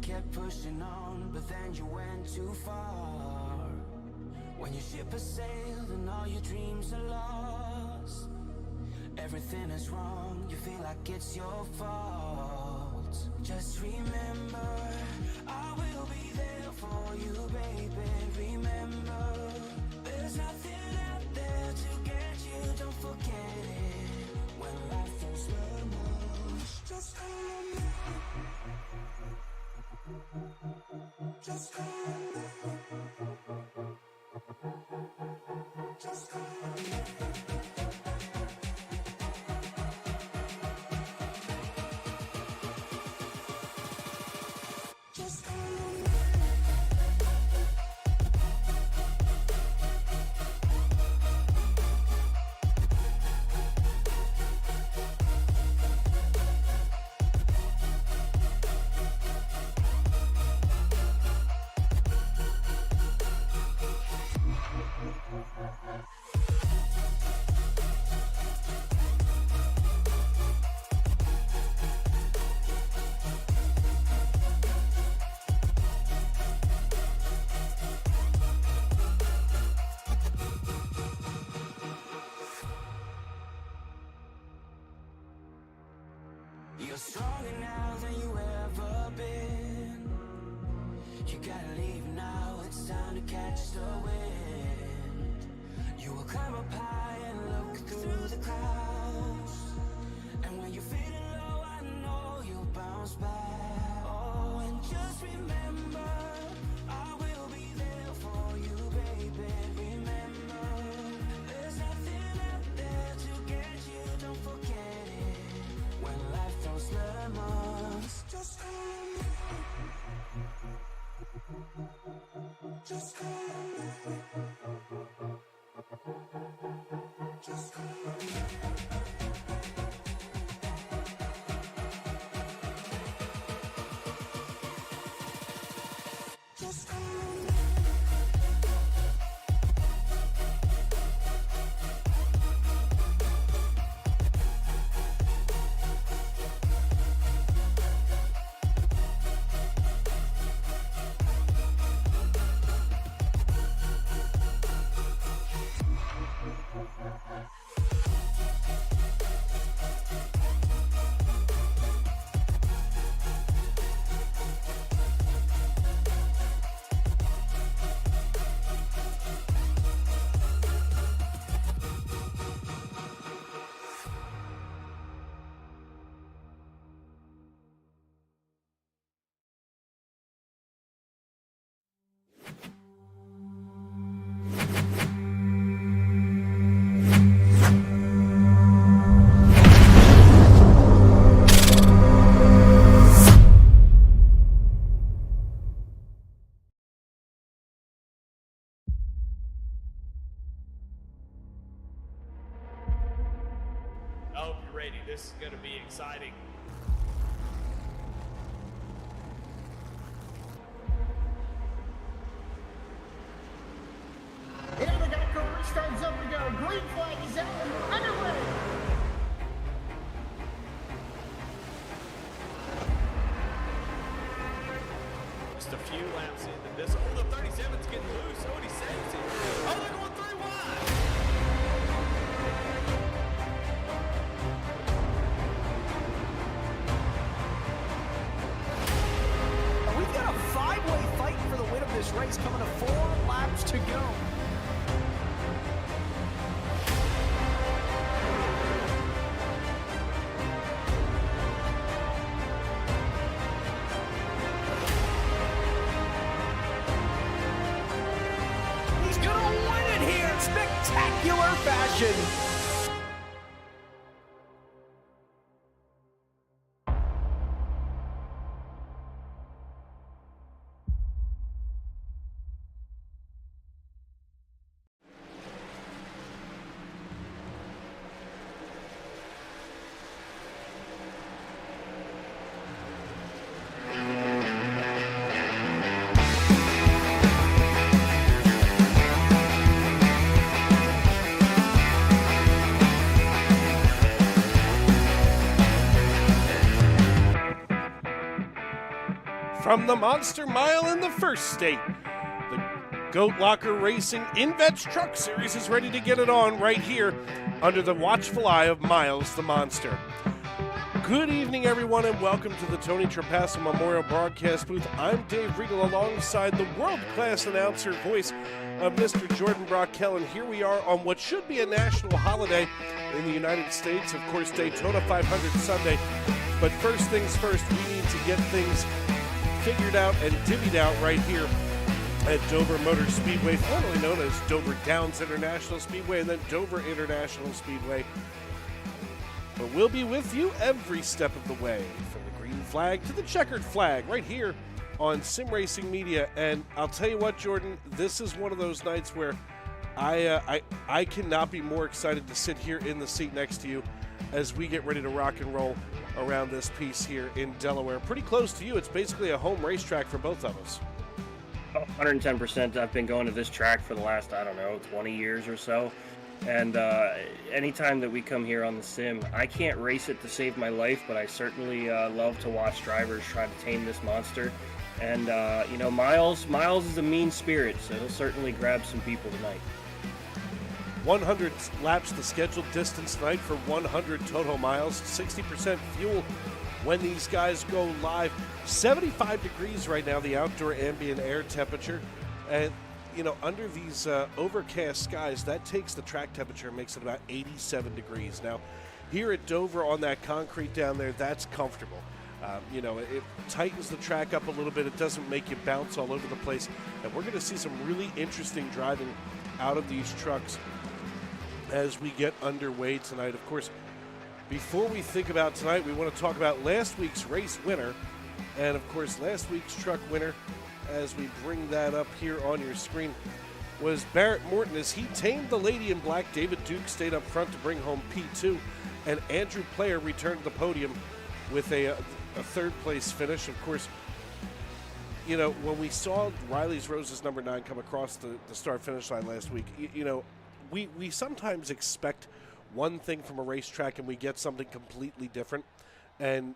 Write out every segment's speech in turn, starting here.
kept pushing on, but then you went too far. When your ship has sailed and all your dreams are lost, everything is wrong, you feel like it's your fault. Just remember, I will be there for you, baby. Remember, there's nothing out there to get you, don't forget it. When life throws lemons, just remember. Just remember. Just remember. You're stronger now than you ever been. You gotta leave now, it's time to catch the wind. You will climb up high and look through the clouds, and when you're feeling low, I know you'll bounce back. Oh, and just remember, I will be there for you, baby. Remember, there's nothing out there to get you, don't forget it. When life throws lemons, just remember. Just remember. Just remember. Just remember. I hope you're ready. This is going to be exciting. And the Geico restart zone to go. Green flag is out and we're underway. Just a few laps into this. Oh, the 37's getting loose. Oh, and he saves it. Oh, they're going 3 wide. We've got a 5-way fight for the win of this race coming to 4 laps to go. He's gonna win it here in spectacular fashion. From the Monster Mile in the first state, the Goat Locker Racing INVets Truck Series is ready to get it on right here under the watchful eye of Miles the Monster. Good evening, everyone, and welcome to the Tony Trapasso Memorial Broadcast Booth. I'm Dave Regal alongside the world-class announcer voice of Mr. Jordan Brockell, and here we are on what should be a national holiday in the United States. Of course, Daytona 500 Sunday. But first things first, we need to get things figured out and divvied out right here at Dover Motor Speedway, formerly known as Dover Downs International Speedway and then Dover International Speedway. But we'll be with you every step of the way, from the green flag to the checkered flag, right here on Sim Racing Media. And I'll tell you what, Jordan, this is one of those nights where I cannot be more excited to sit here in the seat next to you as we get ready to rock and roll around this piece here in Delaware. Pretty close to you. It's basically a home racetrack for both of us. 110%. I've been going to this track for the last, 20 years or so. And anytime that we come here on the sim, I can't race it to save my life, but I certainly love to watch drivers try to tame this monster. And, Miles is a mean spirit, so he'll certainly grab some people tonight. 100 laps the scheduled distance tonight for 100 total miles, 60% fuel when these guys go live. 75 degrees right now, the outdoor ambient air temperature. And, under these overcast skies, that takes the track temperature and makes it about 87 degrees. Now, here at Dover on that concrete down there, that's comfortable. It tightens the track up a little bit. It doesn't make you bounce all over the place. And we're going to see some really interesting driving out of these trucks as we get underway tonight. Of course, before we think about tonight, we want to talk about last week's race winner. And, of course, last week's truck winner, as we bring that up here on your screen, was Barrett Morton. As he tamed the Lady in Black, David Duke stayed up front to bring home P2, and Andrew Player returned to the podium with a third-place finish. Of course, when we saw Riley's Rose's number 9 come across the start-finish line last week, we sometimes expect one thing from a racetrack and we get something completely different. And,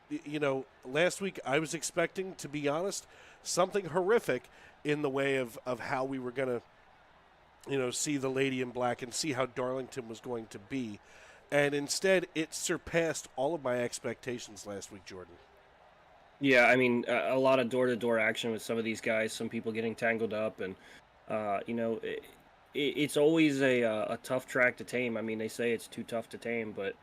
last week I was expecting, to be honest, something horrific in the way of how we were going to, see the Lady in Black and see how Darlington was going to be. And instead, it surpassed all of my expectations last week, Jordan. Yeah, a lot of door-to-door action with some of these guys, some people getting tangled up. And, it's always a tough track to tame. They say it's too tough to tame, but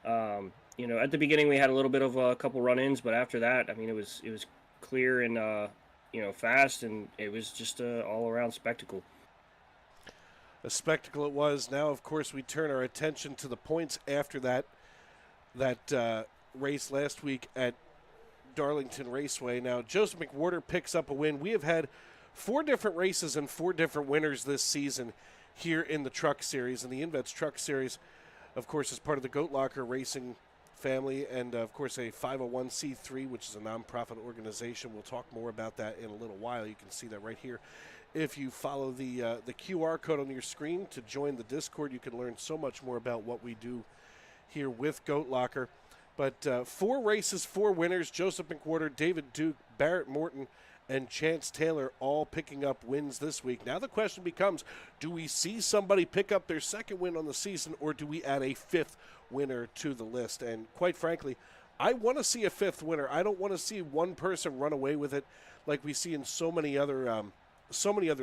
at the beginning we had a little bit of a couple run-ins, but after that, it was clear and fast, and it was just a all-around spectacle. A spectacle it was. Now, of course, we turn our attention to the points after that race last week at Darlington Raceway. Now, Joseph McWhorter picks up a win. We have had 4 different races and 4 different winners this season here in the Truck Series. And the INVets Truck Series, of course, is part of the Goat Locker Racing family and, of course, a 501c3, which is a nonprofit organization. We'll talk more about that in a little while. You can see that right here. If you follow the QR code on your screen to join the Discord, you can learn so much more about what we do here with Goat Locker. But 4 races, 4 winners, Joseph McWhorter, David Duke, Barrett Morton, and Chance Taylor all picking up wins this week. Now the question becomes, do we see somebody pick up their second win on the season, or do we add a 5th winner to the list? And quite frankly, I want to see a 5th winner. I don't want to see one person run away with it like we see in so many other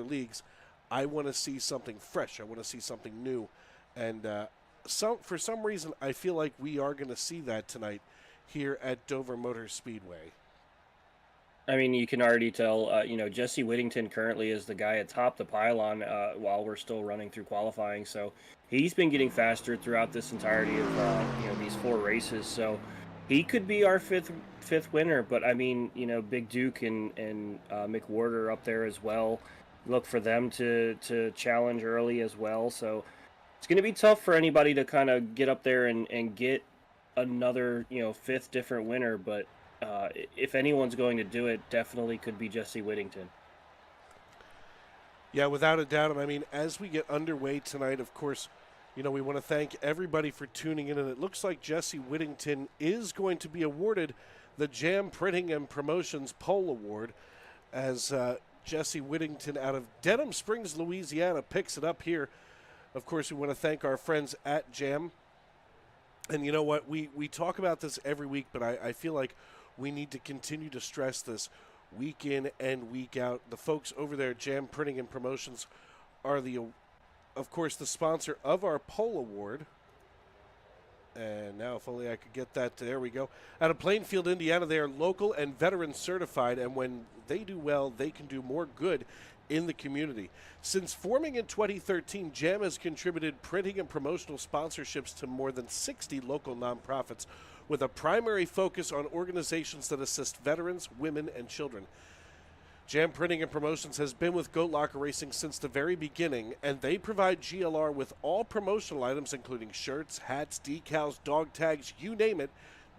leagues. I want to see something fresh. I want to see something new. And for some reason, I feel like we are going to see that tonight here at Dover Motor Speedway. You can already tell, Jesse Whittington currently is the guy atop the pylon while we're still running through qualifying. So he's been getting faster throughout this entirety of, these 4 races. So he could be our fifth winner. But, Big Duke and McWhorter up there as well. Look for them to challenge early as well. So it's going to be tough for anybody to kind of get up there and get another, 5th different winner. But if anyone's going to do it, definitely could be Jesse Whittington. Yeah, without a doubt. And as we get underway tonight, of course, we want to thank everybody for tuning in. And it looks like Jesse Whittington is going to be awarded the Jam Printing and Promotions Pole Award as Jesse Whittington out of Denham Springs, Louisiana picks it up here. Of course, we want to thank our friends at Jam. And you know what? We talk about this every week, but I feel like we need to continue to stress this week in and week out. The folks over there at Jam Printing and Promotions are, of course, the sponsor of our Pole Award. And now, if only I could get that. There we go. Out of Plainfield, Indiana, they are local and veteran certified, and when they do well, they can do more good in the community. Since forming in 2013, Jam has contributed printing and promotional sponsorships to more than 60 local nonprofits, with a primary focus on organizations that assist veterans, women, and children. Jam Printing and Promotions has been with Goat Locker Racing since the very beginning, and they provide GLR with all promotional items, including shirts, hats, decals, dog tags, you name it.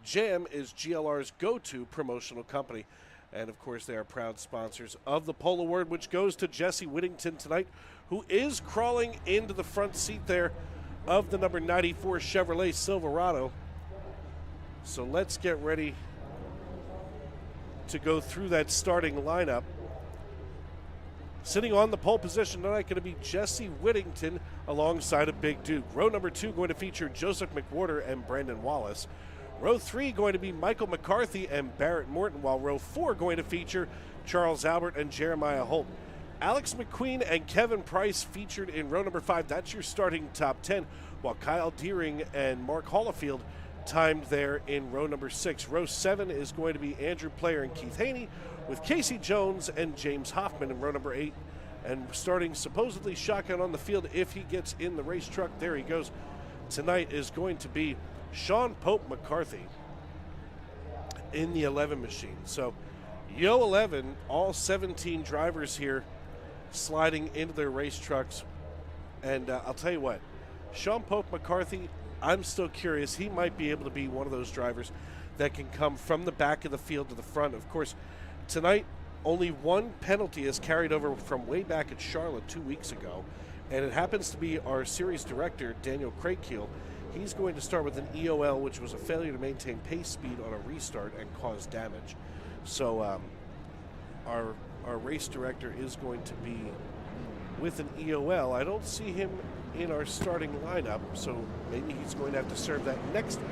Jam is GLR's go-to promotional company. And, of course, they are proud sponsors of the Pole Award, which goes to Jesse Whittington tonight, who is crawling into the front seat there of the number 94 Chevrolet Silverado. So let's get ready to go through that starting lineup. Sitting on the pole position tonight going to be Jesse Whittington alongside of Big Duke. Row number 2 going to feature Joseph McWhorter and Brandon Wallace. Row 3 going to be Michael McCarthy and Barrett Morton, while row 4 going to feature Charles Albert and Jeremiah Holt. Alex McQueen and Kevin Price featured in row number 5. That's your starting top 10, while Kyle Deering and Mark Hollifield timed there in row number 6. Row 7 is going to be Andrew Player and Keith Haney, with Casey Jones and James Hoffman in row number 8. And starting supposedly shotgun on the field if he gets in the race truck. There he goes. Tonight is going to be Sean Pope McCarthy in the 11 machine. So, Yo 11, all 17 drivers here sliding into their race trucks. And I'll tell you what, Sean Pope McCarthy, I'm still curious. He might be able to be one of those drivers that can come from the back of the field to the front. Of course, tonight, only one penalty is carried over from way back at Charlotte 2 weeks ago, and it happens to be our series director, Daniel Craigkeel. He's going to start with an EOL, which was a failure to maintain pace speed on a restart and cause damage. So our race director is going to be with an EOL. I don't see him in our starting lineup, so maybe he's going to have to serve that next week,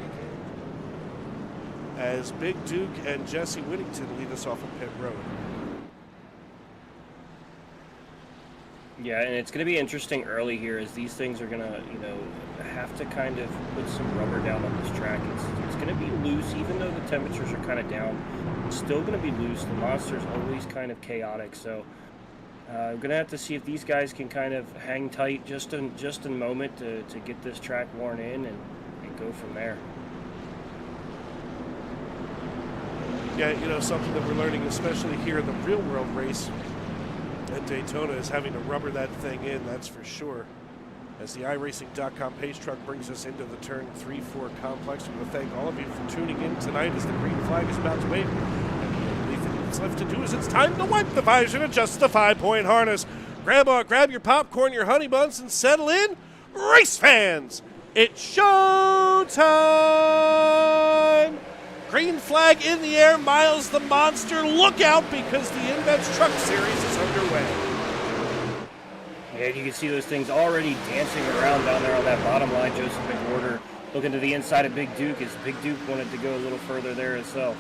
as Big Duke and Jesse Whittington lead us off of pit road. Yeah, and it's going to be interesting early here, as these things are going to, have to kind of put some rubber down on this track. It's going to be loose, even though the temperatures are kind of down. It's still going to be loose. The monster's always kind of chaotic, so I'm going to have to see if these guys can kind of hang tight just a moment to get this track worn in and go from there. Yeah, something that we're learning, especially here in the real world race at Daytona, is having to rubber that thing in, that's for sure. As the iRacing.com pace truck brings us into the turn 3-4 complex, we want to thank all of you for tuning in tonight as the green flag is about to wave. And the only thing that's left to do is it's time to wipe the visor and adjust the 5-point harness. Grab your popcorn, your honey buns, and settle in. Race fans, it's show time! Green flag in the air, Miles the Monster. Look out, because the INVets Truck Series is underway. Yeah, you can see those things already dancing around down there on that bottom line. Joseph McWhorter looking to the inside of Big Duke, as Big Duke wanted to go a little further there himself.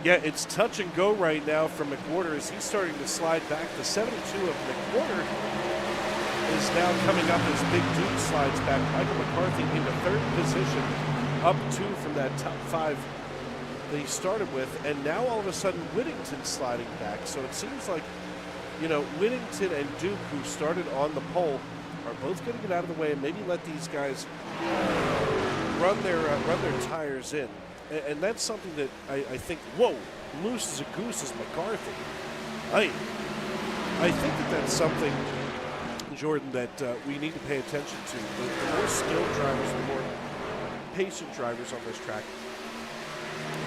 Yeah, it's touch and go right now from McWhorter as he's starting to slide back. The 72 of McWhorter is now coming up as Big Duke slides back. Michael McCarthy into third position, up 2 from that top 5 that he started with, and now all of a sudden Whittington sliding back. So it seems like, Whittington and Duke, who started on the pole, are both going to get out of the way and maybe let these guys run their tires in. And that's something that I think, whoa, loose as a goose is McCarthy. I think that's something, Jordan, that we need to pay attention to. The more skilled drivers, the more patient drivers on this track,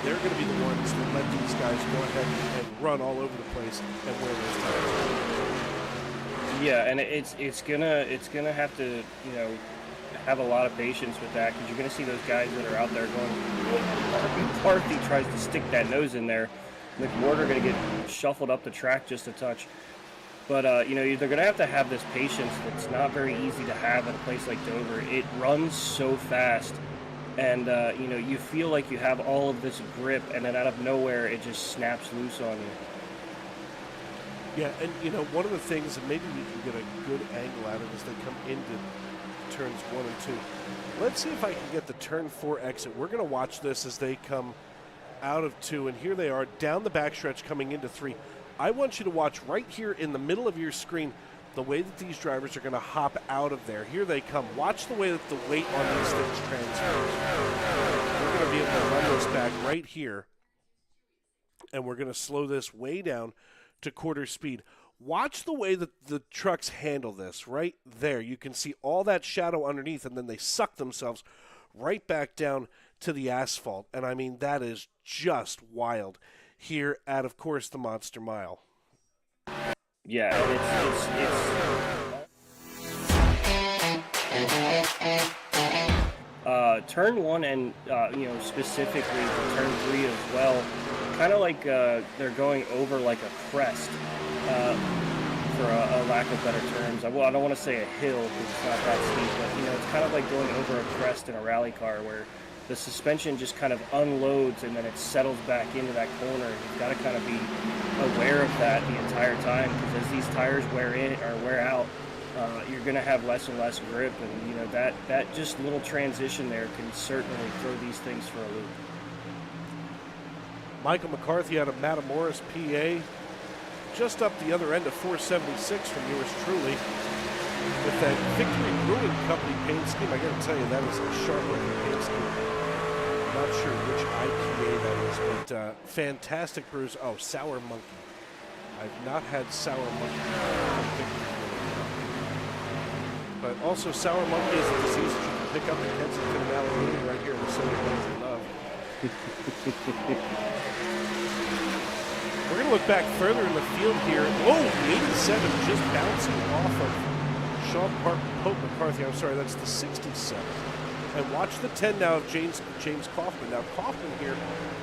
they're going to be the ones that let these guys go ahead and run all over the place and wear those tires. Yeah, and it's gonna have to have a lot of patience with that, because you're going to see those guys that are out there going, McCarthy tries to stick that nose in there. McWhorter going to get shuffled up the track just a touch. But, you know, they're going to have this patience that's not very easy to have at a place like Dover. It runs so fast, and, you know, you feel like you have all of this grip, and then out of nowhere, it just snaps loose on you. Yeah, and, you know, one of the things, and maybe we can get a good angle at it as they come into turns 1 and 2. Let's see if I can get the turn 4 exit. We're going to watch this as they come out of 2, and here they are down the backstretch coming into 3. I want you to watch right here in the middle of your screen the way that these drivers are going to hop out of there. Here they come. Watch the way that the weight on these things transfers. We're going to be able to run this back right here, and we're going to slow this way down to quarter speed. Watch the way that the trucks handle this right there. You can see all that shadow underneath, and then they suck themselves right back down to the asphalt. And I mean, that is just wild here at, of course, the Monster Mile. Yeah, it's turn 1 and, you know, specifically turn 3 as well, kind of like they're going over like a crest, for a lack of better terms. Well, I don't want to say a hill because it's not that steep, but, you know, it's kind of like going over a crest in a rally car where the suspension just kind of unloads and then it settles back into that corner. You've got to kind of be aware of that the entire time, because as these tires wear in or wear out, you're going to have less and less grip, and, you know, that just little transition there can certainly throw these things for a loop. Michael McCarthy out of Matamoros, PA, just up the other end of 476 from yours truly, with that Victory Brewing Company paint scheme. I got to tell you, that is a sharp-looking paint scheme. Not sure which IPA that is, but fantastic brews. Oh, Sour Monkey. I've not had Sour Monkey. But also, Sour Monkey is a disease that you can pick up in Kensington and Alameda right here in the Soda Guns and Love. We're going to look back further in the field here. Whoa, the 87 just bouncing off of Sean Pope McCarthy. I'm sorry, that's the 67. And watch the 10 now of James Kaufman. Now, Kaufman here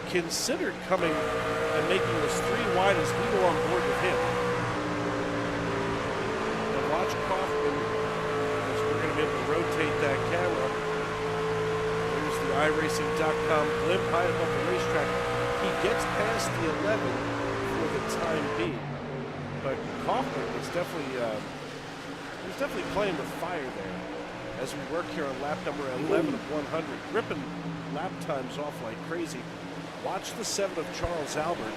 considered coming and making this 3 wide as we go on board with him. And watch Kaufman as we're going to be able to rotate that camera. Here's the iRacing.com blimp high above the racetrack. He gets past the 11 for the time being. But Kaufman was definitely playing with fire there. As we work here on lap number 11 of 100, ripping lap times off like crazy. Watch the 7 of Charles Albert.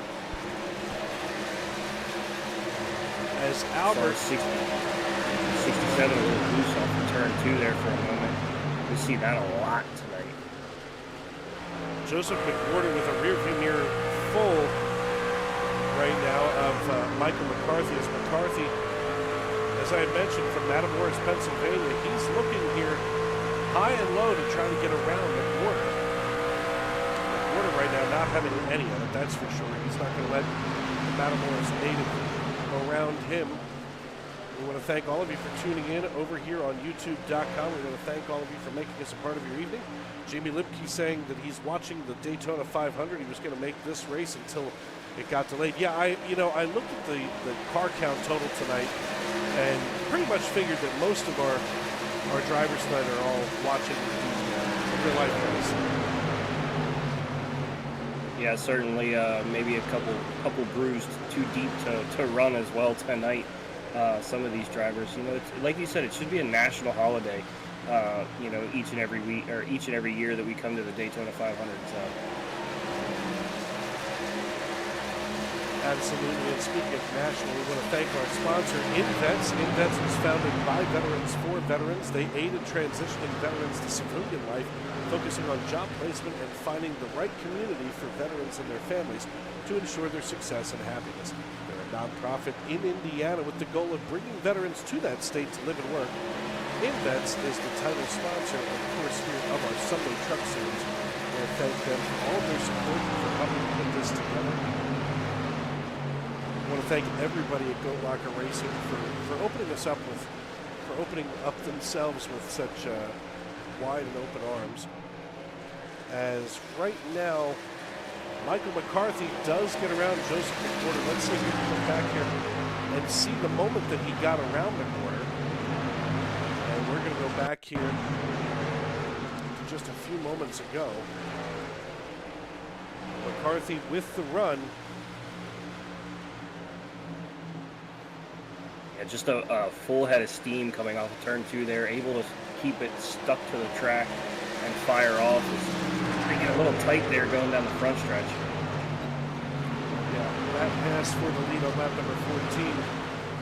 As Albert... 67 a little loose off the turn 2 there for a moment. We see that a lot tonight. Joseph McWhorter with a rear view mirror full right now of Michael McCarthy. As McCarthy, as I had mentioned, from Matamoros, Pennsylvania, he's looking here high and low to try to get around McWhorter. McWhorter right now not having any of it, that's for sure. He's not going to let the Matamoros native around him. We want to thank all of you for tuning in over here on YouTube.com. We want to thank all of you for making us a part of your evening. Jamie Lipke saying that he's watching the Daytona 500. He was going to make this race until it got delayed. Yeah, I looked at the car count total tonight and pretty much figured that most of our drivers tonight are all watching the real life race. Yeah, certainly maybe a couple bruised too deep to run as well tonight. Some of these drivers, you know, it's, like you said, it should be a national holiday. You know, each and every week or each and every year that we come to the Daytona 500. So. Absolutely, and speaking of national, we want to thank our sponsor, INVets. INVets was founded by veterans for veterans. They aid in transitioning veterans to civilian life, focusing on job placement and finding the right community for veterans and their families to ensure their success and happiness. They're a nonprofit in Indiana with the goal of bringing veterans to that state to live and work. INVets is the title sponsor, of course, here of our Sunday Truck Series. We want to thank them for all their support and for helping put this together. I want to thank everybody at Goat Locker Racing for opening us up with, for opening up themselves with such wide and open arms. As right now, Michael McCarthy does get around Joseph McWhorter. Let's see if we can come back here and see the moment that he got around McWhorter. And we're going to go back here to just a few moments ago. McCarthy with the run. Yeah, just a full head of steam coming off of turn 2 there, able to keep it stuck to the track and fire off. They get a little tight there going down the front stretch. Yeah, that pass for the lead on lap number 14.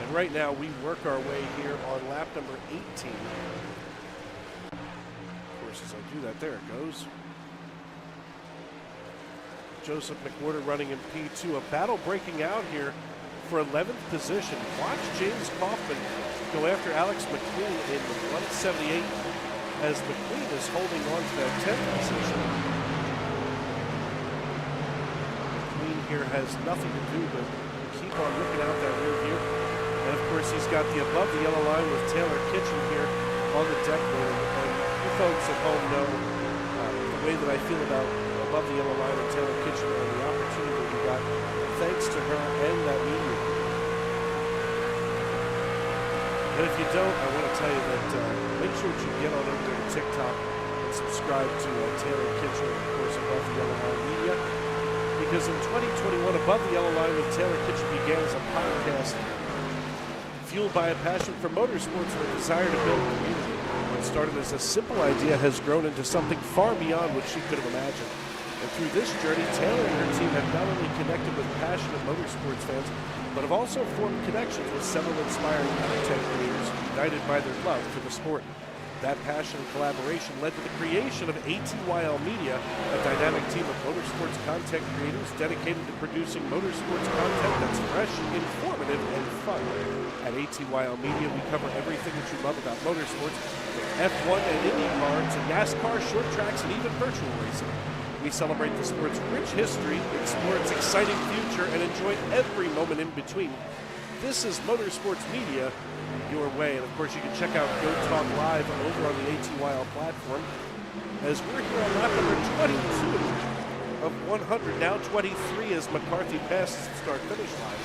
And right now we work our way here on lap number 18. Of course, as I do that, there it goes. Joseph McWhorter running in P2. A battle breaking out here for 11th position. Watch James Kaufman go after Alex McQueen in 178 as McQueen is holding on to that 10th position. McQueen here has nothing to do but keep on looking out that rear view. And of course he's got the above the yellow line with Taylor Kitchen here on the deck board. And you folks at home know the way that I feel about above the yellow line and Taylor Kitchen and the opportunity that we got thanks to her and that media. And if you don't, I want to tell you that make sure that you get on over there to TikTok and subscribe to Taylor Kitchen and, of course, Above the Yellow Line Media. Because in 2021, Above the Yellow Line with Taylor Kitchen began as a podcast fueled by a passion for motorsports and a desire to build community. What started as a simple idea has grown into something far beyond what she could have imagined. And through this journey, Taylor and her team have not only connected with passionate motorsports fans, but have also formed connections with several inspiring content creators united by their love for the sport. That passion and collaboration led to the creation of ATYL Media, a dynamic team of motorsports content creators dedicated to producing motorsports content that's fresh, informative, and fun. At ATYL Media, we cover everything that you love about motorsports, from F1 and IndyCar to NASCAR, short tracks, and even virtual racing. We celebrate the sport's rich history, explore its exciting future, and enjoy every moment in between. This is Motorsports Media, your way. And of course, you can check out Go Talk Live over on the ATYL platform. As we're here on lap number 22 of 100, now 23 as McCarthy passes the start-finish line.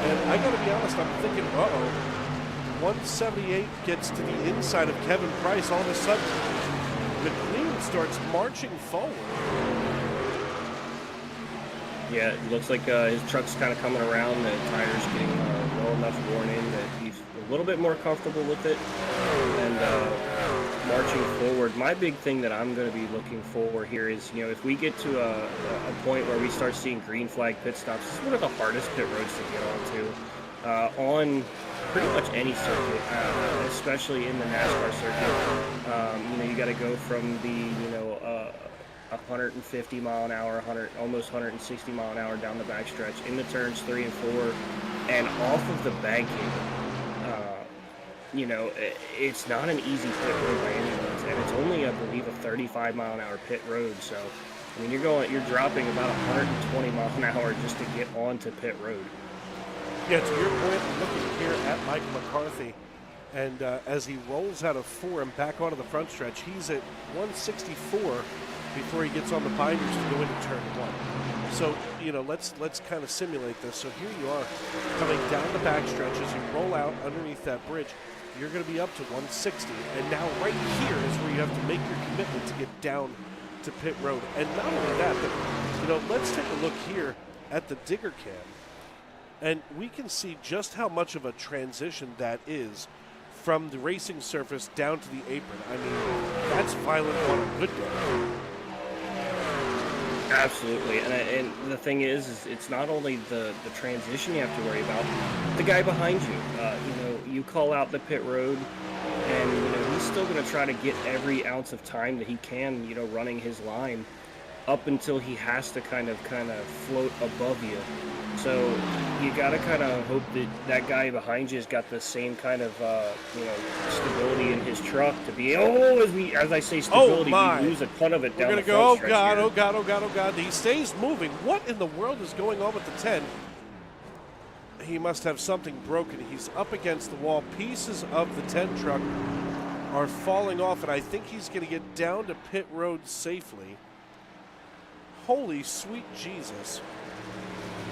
And I got to be honest, I'm thinking, 178 gets to the inside of Kevin Price. All of a sudden, McLean starts marching forward. Yeah, it looks like his truck's kind of coming around. The tire's getting well enough worn in that he's a little bit more comfortable with it and marching forward. My big thing that I'm going to be looking for here is, if we get to a point where we start seeing green flag pit stops, this is one of the hardest pit roads to get onto on pretty much any circuit, especially in the NASCAR circuit. You got to go from the 150 mile an hour, almost 160 mile an hour down the backstretch into turns 3 and 4, and off of the banking. It's not an easy pit road by any means, and it's only, I believe, a 35 mile an hour pit road. So, you're dropping about 120 miles an hour just to get onto pit road. Yeah, to your point, looking here at Mike McCarthy, and as he rolls out of 4 and back onto the front stretch, he's at 164 before he gets on the binders to go into turn 1. So, let's kind of simulate this. So here you are coming down the backstretch as you roll out underneath that bridge. You're going to be up to 160, and now right here is where you have to make your commitment to get down to pit road. And not only that, but let's take a look here at the digger cam. And we can see just how much of a transition that is from the racing surface down to the apron. I mean, that's violent on a good day. Absolutely. And the thing is it's not only the transition you have to worry about, the guy behind you. You call out the pit road, and he's still going to try to get every ounce of time that he can, running his line up until he has to kind of float above you. So you got to kind of hope that that guy behind you has got the same kind of stability in his truck to be as I say stability, we lose a ton of it down the front go, stretch oh here. God. He stays moving. What in the world is going on with the 10? He must have something broken. He's up against the wall. Pieces of the 10 truck are falling off, and I think he's going to get down to pit road safely. Holy sweet Jesus.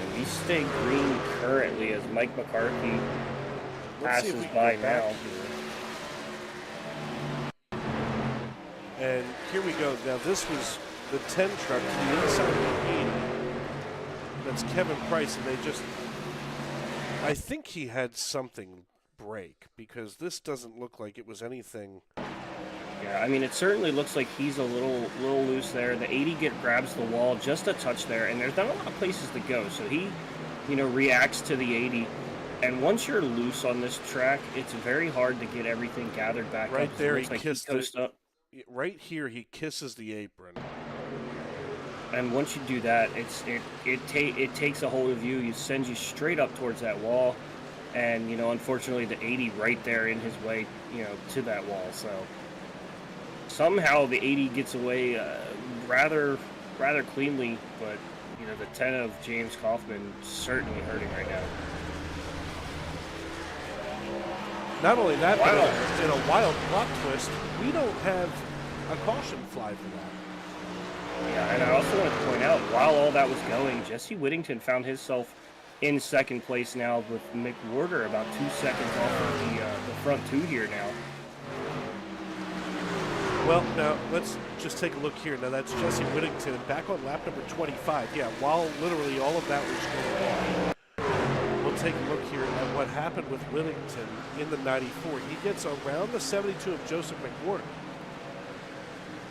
And we stay green currently as Mike McCarthy Let's see if passes we can by go back now. here. And here we go. Now this was the 10 truck to the inside of the 80. That's Kevin Price, and they just, I think he had something break, because this doesn't look like it was anything. Yeah, I mean, it certainly looks like he's a little loose there. The 80 grabs the wall just a touch there, and there's not a lot of places to go. So he, reacts to the 80. And once you're loose on this track, it's very hard to get everything gathered back Right up. there, It looks he kissed up. Right here, he kisses the apron. And once you do that, it takes a hold of you. You sends you straight up towards that wall. And, unfortunately, the 80 right there in his way, to that wall. So somehow the 80 gets away rather cleanly, but, the 10 of James Kaufman certainly hurting right now. Not only that, Wow. but in a wild plot twist, we don't have a caution flag for that. Yeah, and I also want to point out, while all that was going, Jesse Whittington found himself in second place now with Mick Warder about 2 seconds off of the front two here now. Well, now let's just take a look here. Now that's Jesse Whittington back on lap number 25. Yeah, while literally all of that was going on, we'll take a look here at what happened with Whittington in the 94. He gets around the 72 of Joseph McWhorter,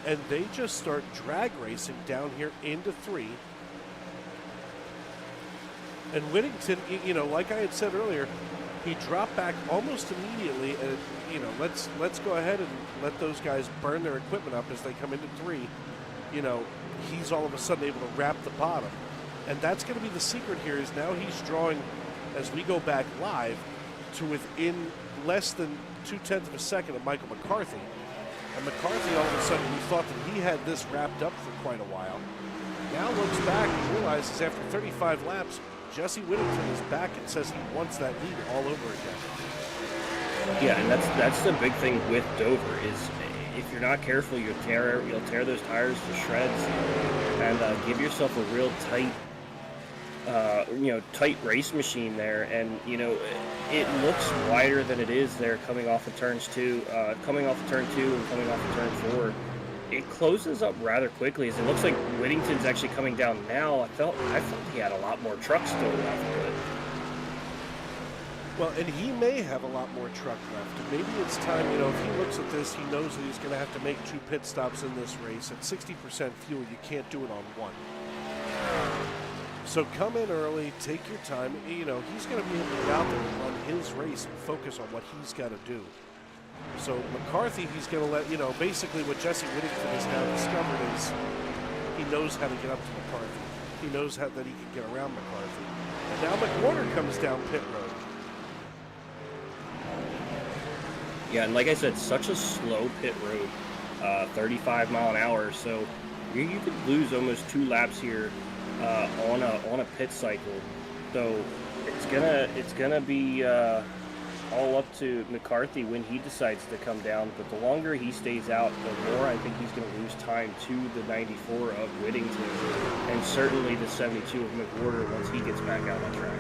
and they just start drag racing down here into 3. And Whittington, like I had said earlier, he dropped back almost immediately, and let's go ahead and let those guys burn their equipment up as they come into 3. He's all of a sudden able to wrap the bottom, and that's going to be the secret here. Is now he's drawing, as we go back live, to within less than 0.2 of a second of Michael McCarthy. And McCarthy, all of a sudden, we thought that he had this wrapped up for quite a while. Now looks back and realizes after 35 laps, Jesse Whittington is back and says he wants that lead all over again. Yeah, and that's the big thing with Dover is if you're not careful, you'll tear those tires to shreds and give yourself a real tight race machine there. And it looks wider than it is there coming off of turn 2 and coming off of turn 4. It closes up rather quickly, as it looks like Whittington's actually coming down now. I felt he had a lot more truck still left, but well, and he may have a lot more truck left. And maybe it's time, if he looks at this, he knows that he's going to have to make 2 pit stops in this race. At 60% fuel, you can't do it on 1. So come in early, take your time. He's going to be able to get out there and run his race and focus on what he's got to do. So McCarthy, he's going to let, basically what Jesse Whittington has now discovered is he knows how to get up to McCarthy. He knows that he can get around McCarthy. And now McWhorter comes down pit road. yeah, and like I said, such a slow pit road, 35 mile an hour. So you could lose almost 2 laps here on a pit cycle. So it's gonna be all up to McCarthy when he decides to come down, but the longer he stays out, the more I think he's going to lose time to the 94 of Whittington, and certainly the 72 of McWhorter once he gets back out on track.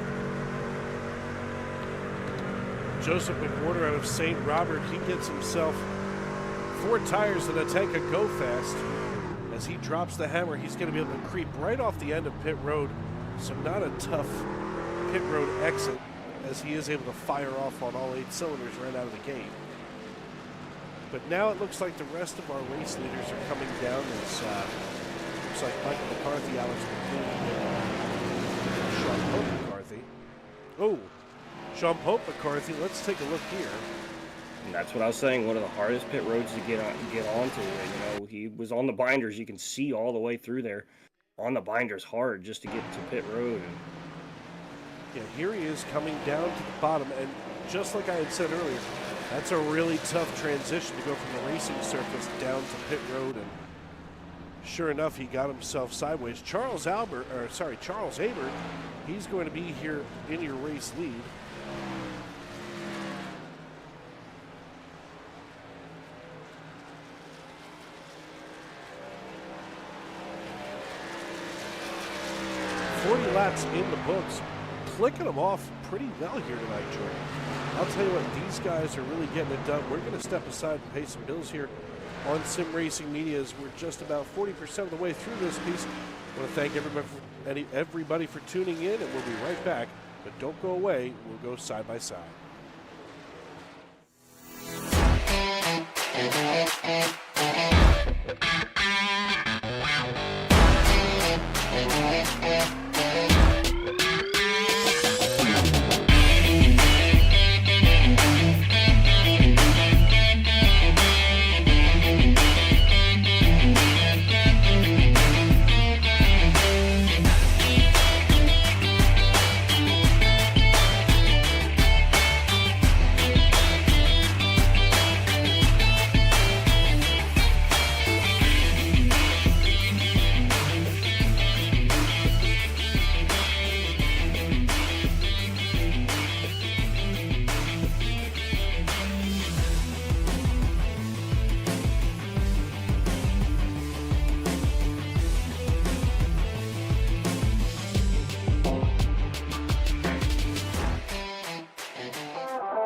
Joseph McWhorter out of St. Robert, he gets himself 4 tires and a tank of Go Fast. As he drops the hammer, he's going to be able to creep right off the end of pit road, so not a tough pit road exit, as he is able to fire off on all 8 cylinders right out of the gate. But now it looks like the rest of our race leaders are coming down. As looks like Michael McCarthy, Alex McQueen, Sean Pope McCarthy. Oh, Sean Pope McCarthy. Let's take a look here. And that's what I was saying. One of the hardest pit roads to get onto. He was on the binders. You can see all the way through there. On the binders, hard just to get to pit road. Yeah, here he is coming down to the bottom, and just like I had said earlier, that's a really tough transition to go from the racing surface down to pit road, and sure enough, he got himself sideways. Charles Albert, he's going to be here in your race lead. 40 laps in the books, clicking them off pretty well here tonight, Jordan. I'll tell you what, these guys are really getting it done. We're going to step aside and pay some bills here on Sim Racing Media as we're just about 40% of the way through this piece. I want to thank everybody for tuning in, and we'll be right back. But don't go away. We'll go side by side.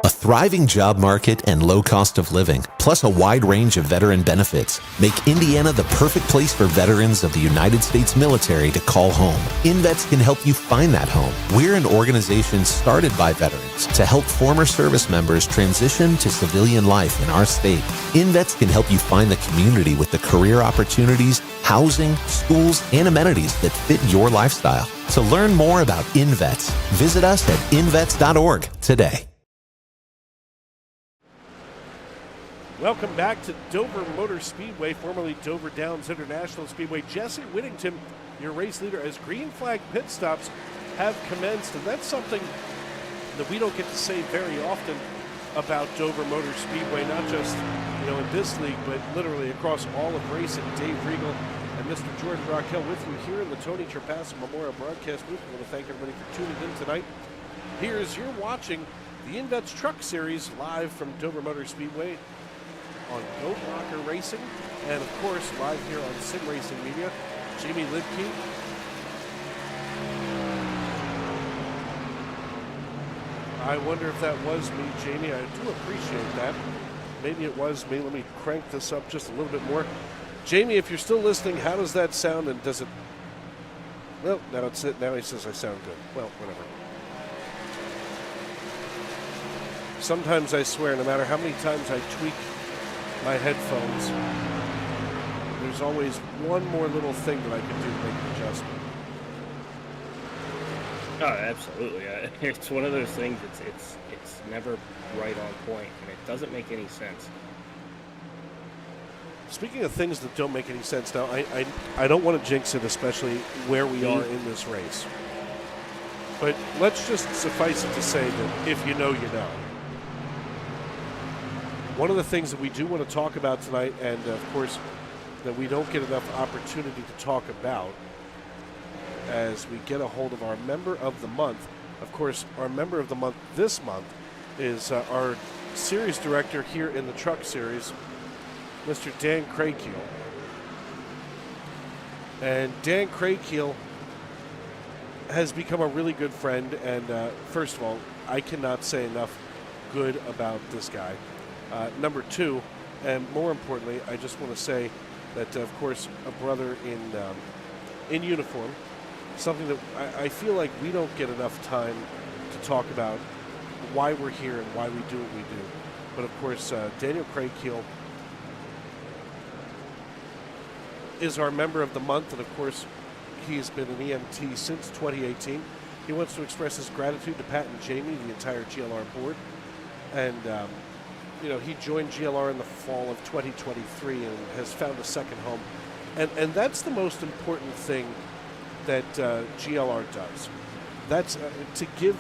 Thriving job market and low cost of living, plus a wide range of veteran benefits, make Indiana the perfect place for veterans of the United States military to call home. INVets can help you find that home. We're an organization started by veterans to help former service members transition to civilian life in our state. INVets can help you find the community with the career opportunities, housing, schools, and amenities that fit your lifestyle. To learn more about INVets, visit us at invets.org today. Welcome back to Dover Motor Speedway, formerly Dover Downs International Speedway. Jesse Whittington, your race leader, as green flag pit stops have commenced, and that's something that we don't get to say very often about Dover Motor Speedway, not just in this league, but literally across all of racing. Dave Regal and Mr. Jordan Raquel with you here in the Tony Trapasso Memorial Broadcast booth. I want to thank everybody for tuning in tonight. Here's you're watching the INVets Truck Series live from Dover Motor Speedway on Goat Rocker Racing, and of course live here on Sim Racing Media. Jamie Lidke. I wonder if that was me, Jamie. I do appreciate that. Maybe it was me. Let me crank this up just a little bit more. Jamie, if you're still listening, how does that sound, and does it... Well, now it's it. Now he says I sound good. Well, whatever. Sometimes I swear, no matter how many times I tweak my headphones, there's always one more little thing that I can do to make an adjustment. Oh, absolutely. It's one of those things. It's never right on point, and it doesn't make any sense. Speaking of things that don't make any sense now, I don't want to jinx it, especially where we are in this race. But let's just suffice it to say that if you know, you know. One of the things that we do want to talk about tonight, and of course that we don't get enough opportunity to talk about as we get a hold of our member of the month. Of course, our member of the month this month is our series director here in the Truck Series, Mr. Dan Craykiel. And Dan Craykiel has become a really good friend, and first of all, I cannot say enough good about this guy. Number two, and more importantly, I just want to say that, of course, a brother in uniform, something that I feel like we don't get enough time to talk about why we're here and why we do what we do. But, of course, Daniel Craykiel is our member of the month, and, of course, he's been an EMT since 2018. He wants to express his gratitude to Pat and Jamie, the entire GLR board, and he joined GLR in the fall of 2023 and has found a second home. And that's the most important thing that GLR does. That's to give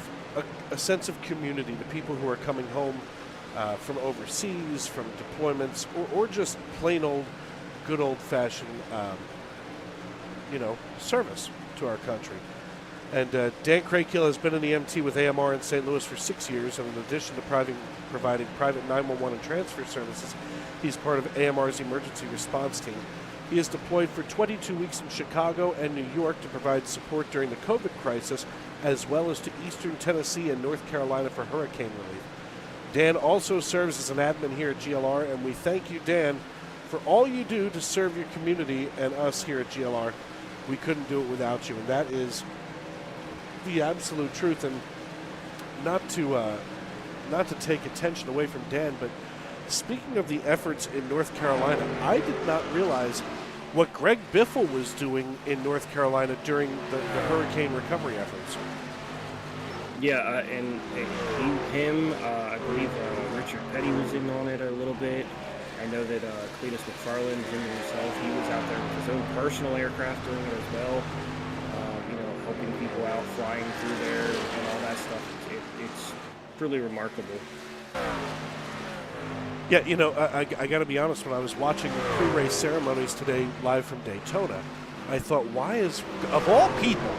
a sense of community to people who are coming home from overseas, from deployments, or just plain old, good old-fashioned, service to our country. And Dan Craykiel has been an EMT with AMR in St. Louis for 6 years, and in addition to providing private 911 and transfer services, he's part of AMR's emergency response team. He is deployed for 22 weeks in Chicago and New York to provide support during the COVID crisis, as well as to Eastern Tennessee and North Carolina for hurricane relief. Dan also serves as an admin here at GLR, and we thank you, Dan, for all you do to serve your community and us here at GLR. We couldn't do it without you, and that is the absolute truth. And not to take attention away from Dan, but speaking of the efforts in North Carolina, I did not realize what Greg Biffle was doing in North Carolina during the hurricane recovery efforts. Yeah, and I believe Richard Petty was in on it a little bit. I know that Cletus McFarland, him himself, he was out there with his own personal aircraft doing it as well. Helping people out, flying through there, and all that stuff. It's really remarkable. Yeah, I got to be honest, when I was watching the pre-race ceremonies today live from Daytona, I thought, why is, of all people,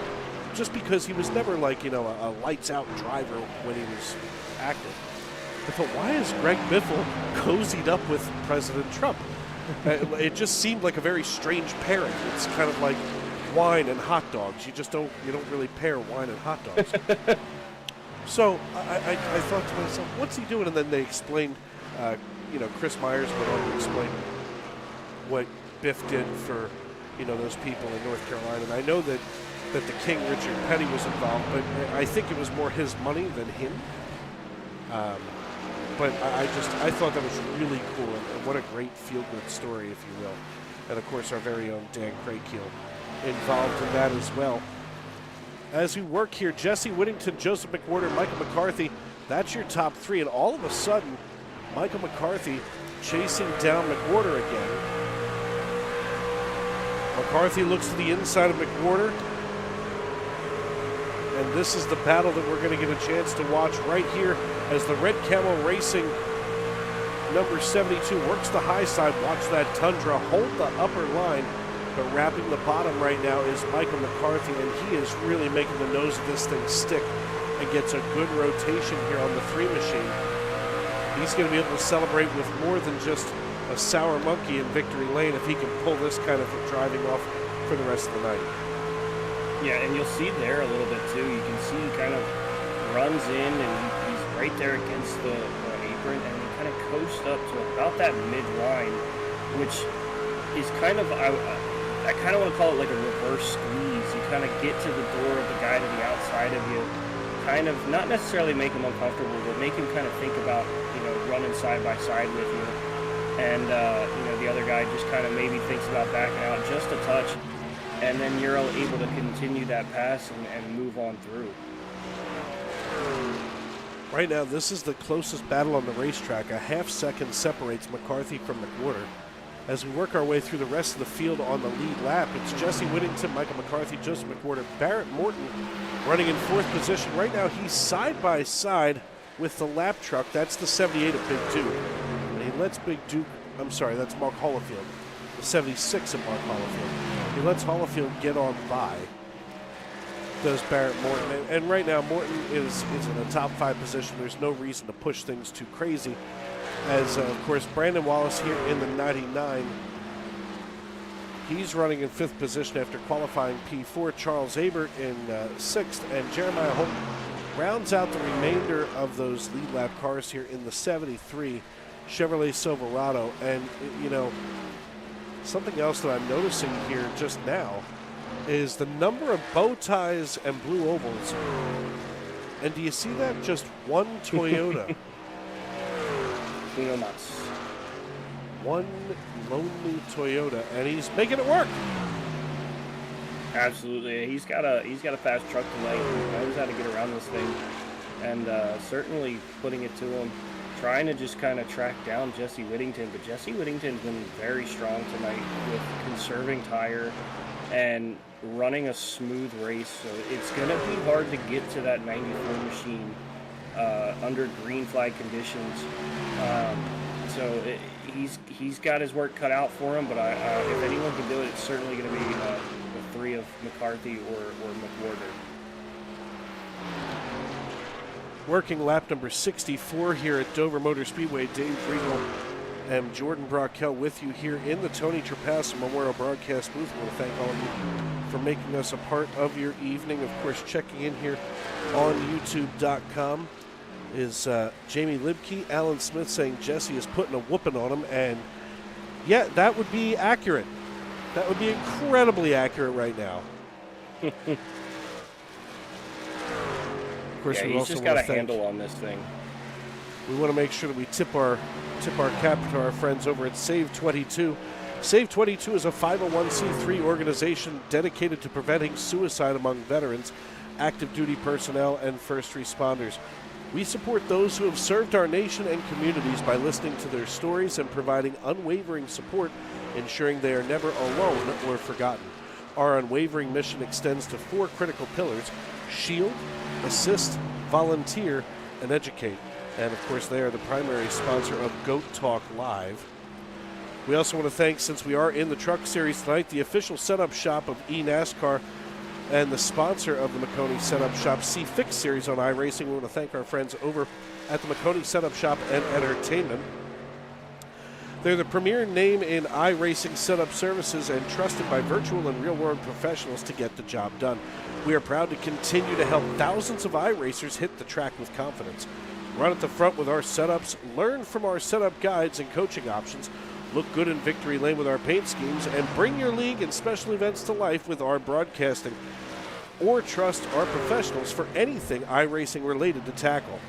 just because he was never like, a lights-out driver when he was active, I thought, why is Greg Biffle cozied up with President Trump? It just seemed like a very strange pairing. It's kind of like wine and hot dogs. You don't really pair wine and hot dogs. So I thought to myself, what's he doing? And then they explained, Chris Myers went on to explain what Biff did for, those people in North Carolina. And I know that the King, Richard Petty, was involved, but I think it was more his money than him. But I thought that was really cool, and what a great feel-good story, if you will. And, of course, our very own Dan Craigkeel involved in that as well. As we work here, Jesse Whittington, Joseph McWhorter, Michael McCarthy, that's your top three. And all of a sudden, Michael McCarthy chasing down McWhorter again. McCarthy looks to the inside of McWhorter. And this is the battle that we're going to get a chance to watch right here as the Red Camel Racing number 72 works the high side. Watch that Tundra hold the upper line. But wrapping the bottom right now is Michael McCarthy, and he is really making the nose of this thing stick and gets a good rotation here on the 3 machine. He's going to be able to celebrate with more than just a sour monkey in victory lane if he can pull this kind of driving off for the rest of the night. Yeah, and you'll see there a little bit too. You can see he kind of runs in and he's right there against the apron, and he kind of coasts up to about that mid-line, which is kind of, I kind of want to call it like a reverse squeeze. You kind of get to the door of the guy to the outside of you, kind of not necessarily make him uncomfortable, but make him kind of think about, running side by side with you. And, the other guy just kind of maybe thinks about backing out just a touch, and then you're able to continue that pass and move on through. Right now, this is the closest battle on the racetrack. A half second separates McCarthy from McWhorter. As we work our way through the rest of the field on the lead lap, it's Jesse Whittington, Michael McCarthy, Joseph McWhorter, Barrett Morton running in 4th position. Right now, he's side by side with the lap truck. That's the 78 of Big Duke. And he lets that's Mark Holofield, the 76 of Mark Holofield. He lets Holofield get on by, does Barrett Morton. And right now, Morton is in a top 5 position. There's no reason to push things too crazy. As, of course, Brandon Wallace here in the 99. He's running in 5th position after qualifying P4. Charles Abert in 6th. And Jeremiah Holton rounds out the remainder of those lead lap cars here in the 73 Chevrolet Silverado. And, something else that I'm noticing here just now is the number of bow ties and blue ovals. And do you see that? Just one Toyota. One lonely Toyota, and he's making it work. Absolutely, he's got a fast truck tonight. He knows how to get around this thing, and certainly putting it to him, trying to just kind of track down Jesse Whittington. But Jesse Whittington's been very strong tonight with conserving tire and running a smooth race. So it's going to be hard to get to that 94 machine under green flag conditions. He's got his work cut out for him, but if anyone can do it, it's certainly going to be the 3 of McCarthy or McWhorter. Working lap number 64 here at Dover Motor Speedway, Dave Regal am Jordan Brockell with you here in the Tony Trapasso Memorial Broadcast booth. I want to thank all of you for making us a part of your evening. Of course, checking in here on YouTube.com is Jamie Libke. Alan Smith saying Jesse is putting a whooping on him, and yeah, that would be accurate. That would be incredibly accurate right now. Of course, Yeah, we he's also just want got to a handle on this thing. We want to make sure that we tip our cap to our friends over at Save 22. Save 22 is a 501c3 organization dedicated to preventing suicide among veterans, active duty personnel, and first responders. We support those who have served our nation and communities by listening to their stories and providing unwavering support, ensuring they are never alone or forgotten. Our unwavering mission extends to 4 critical pillars: shield, assist, volunteer, and educate. And of course, they are the primary sponsor of Goat Talk Live. We also want to thank, since we are in the Truck Series tonight, the official setup shop of eNASCAR and the sponsor of the McConey Setup Shop C-Fix Series on iRacing. We want to thank our friends over at the McConey Setup Shop and Entertainment. They're the premier name in iRacing setup services and trusted by virtual and real-world professionals to get the job done. We are proud to continue to help thousands of iRacers hit the track with confidence. Run at the front with our setups, learn from our setup guides and coaching options, look good in victory lane with our paint schemes, and bring your league and special events to life with our broadcasting. Or trust our professionals for anything iRacing related to tackle.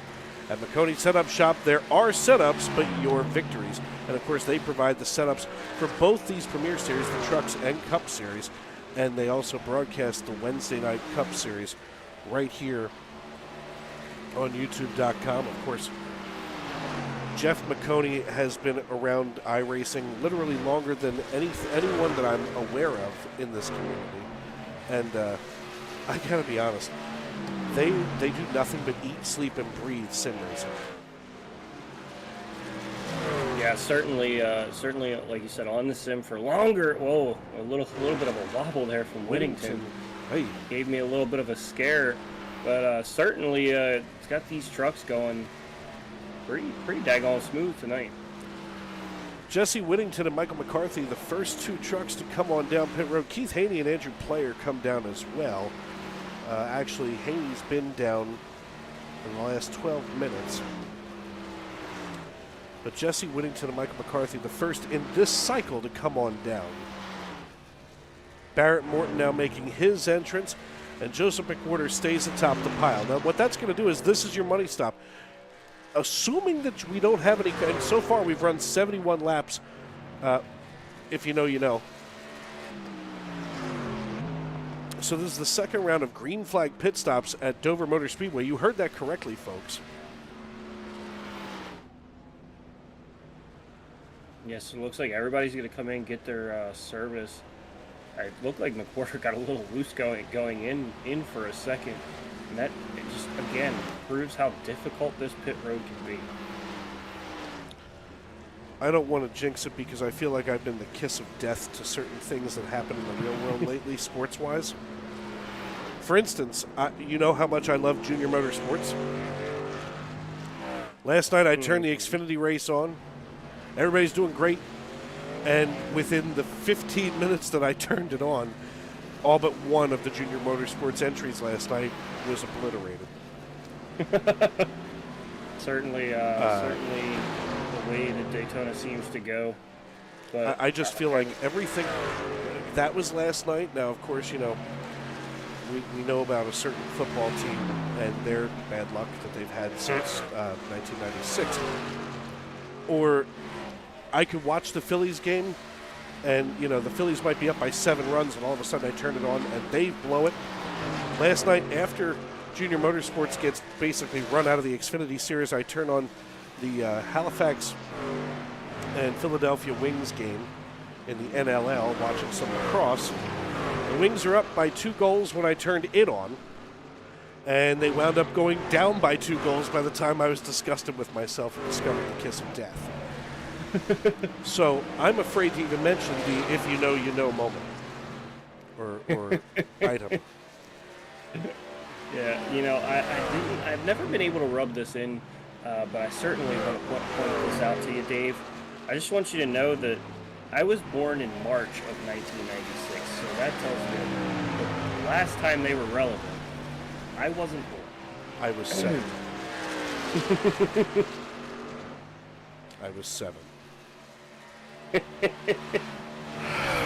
At McConey Setup Shop, there are setups, but your victories. And of course, they provide the setups for both these Premier Series, the Trucks and Cup Series. And they also broadcast the Wednesday Night Cup Series right here on YouTube.com. Of course, Jeff McConey has been around iRacing literally longer than anyone that I'm aware of in this community. And I gotta be honest, they do nothing but eat, sleep, and breathe sim racing. Yeah, certainly, like you said, on the sim for longer. Whoa, a little bit of a wobble there from Whittington. Hey. Gave me a little bit of a scare, but certainly it's got these trucks going pretty daggone smooth tonight. Jesse Whittington and Michael McCarthy, the first 2 trucks to come on down pit road. Keith Haney and Andrew Player come down as well. Actually, Haney's been down in the last 12 minutes. But Jesse Whittington and Michael McCarthy, the first in this cycle to come on down. Barrett Morton now making his entrance, and Joseph McWhorter stays atop the pile. Now, what that's going to do is this is your money stop. Assuming that we don't have any, and so far we've run 71 laps, if you know, you know. So this is the second round of green flag pit stops at Dover Motor Speedway. You heard that correctly, folks. Yes, it looks like everybody's going to come in and get their service. It looked like McWhorter got a little loose going in for a second. And that just, again, proves how difficult this pit road can be. I don't want to jinx it because I feel like I've been the kiss of death to certain things that happen in the real world lately, sports-wise. For instance, you know how much I love Junior Motorsports. Last night I turned the Xfinity race on. Everybody's doing great. And within the 15 minutes that I turned it on, all but one of the Junior Motorsports entries last night was obliterated. Certainly the way that Daytona seems to go. But I just feel like everything that was last night. Now, of course, you know, we know about a certain football team and their bad luck that they've had since 1996. Or I could watch the Phillies game, and, you know, the Phillies might be up by 7 runs, and all of a sudden I turn it on, and they blow it. Last night, after Junior Motorsports gets basically run out of the Xfinity Series, I turn on the Halifax and Philadelphia Wings game in the NLL, watching some lacrosse. The Wings are up by 2 goals when I turned it on, and they wound up going down by 2 goals by the time I was disgusted with myself and discovered the kiss of death. So I'm afraid to even mention the if you know, you know moment or item. Yeah, you know, I've never been able to rub this in, but I certainly want to point this out to you, Dave. I just want you to know that I was born in March of 1996, so that tells you that the last time they were relevant, I wasn't born. I was 7. I was 7. I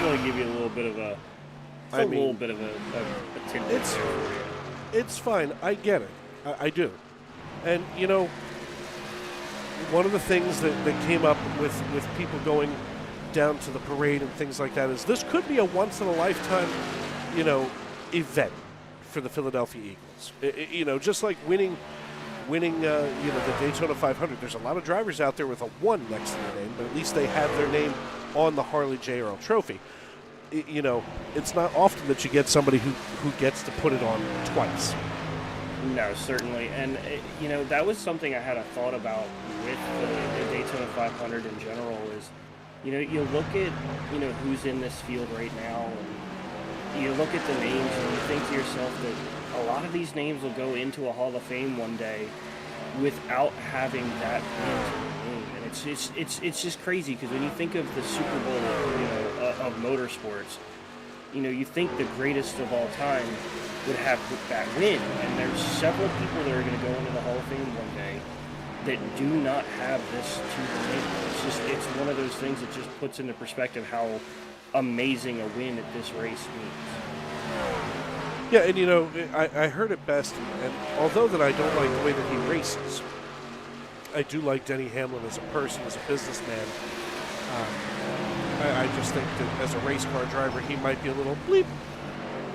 want to give you a little bit of a, little bit of a tidbit there for you. It's fine. I get it. I do. And, you know, one of the things that came up with people going down to the parade and things like that is this could be a once-in-a-lifetime, you know, event for the Philadelphia Eagles. You know, just like winning you know, the Daytona 500. There's a lot of drivers out there with a 1 next to their name, but at least they have their name on the Harley J. Earl Trophy. You know, it's not often that you get somebody who gets to put it on twice. No, certainly. And, you know, that was something I had a thought about with the Daytona 500 in general is, you know, you look at, you know, who's in this field right now, and you look at the names and you think to yourself that a lot of these names will go into a Hall of Fame one day without having that win to their name. And it's just crazy because when you think of the Super Bowl, you know, of motorsports, you know, you think the greatest of all time would have that win, and there's several people that are going to go into the Hall of Fame one day that do not have this to their name. It's one of those things that just puts into perspective how amazing a win at this race means. Yeah, and you know, I heard it best, and although that I don't like the way that he races, I do like Denny Hamlin as a person, as a businessman. I just think that as a race car driver, he might be a little bleep,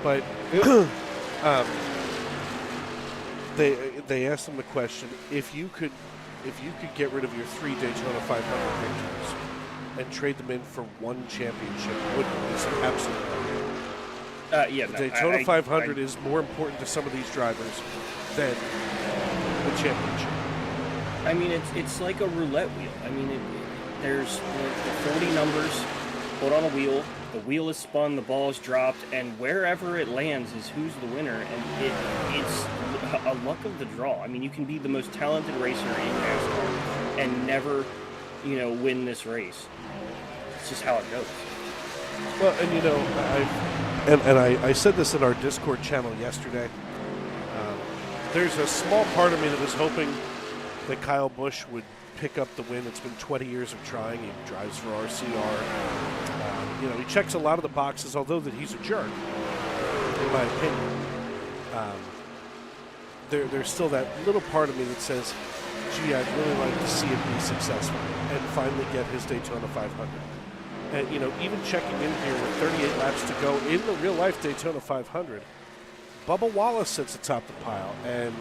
but they asked him the question: if you could get rid of your 3 Daytona 500 victories and trade them in for 1 championship, would you? He said, absolutely. Yeah, The Daytona 500 is more important to some of these drivers than the championship. I mean, it's like a roulette wheel. I mean, there's the 40 numbers put on a wheel. The wheel is spun, the ball is dropped, and wherever it lands is who's the winner. And it's a luck of the draw. I mean, you can be the most talented racer in NASCAR and never, you know, win this race. It's just how it goes. Well, and you know, I said this in our Discord channel yesterday. There's a small part of me that was hoping that Kyle Busch would pick up the win. It's been 20 years of trying. He drives for RCR. You know, he checks a lot of the boxes, although that he's a jerk, in my opinion. There's still that little part of me that says, gee, I'd really like to see him be successful and finally get his Daytona 500. And, you know, even checking in here with 38 laps to go in the real-life Daytona 500, Bubba Wallace sits atop the pile, and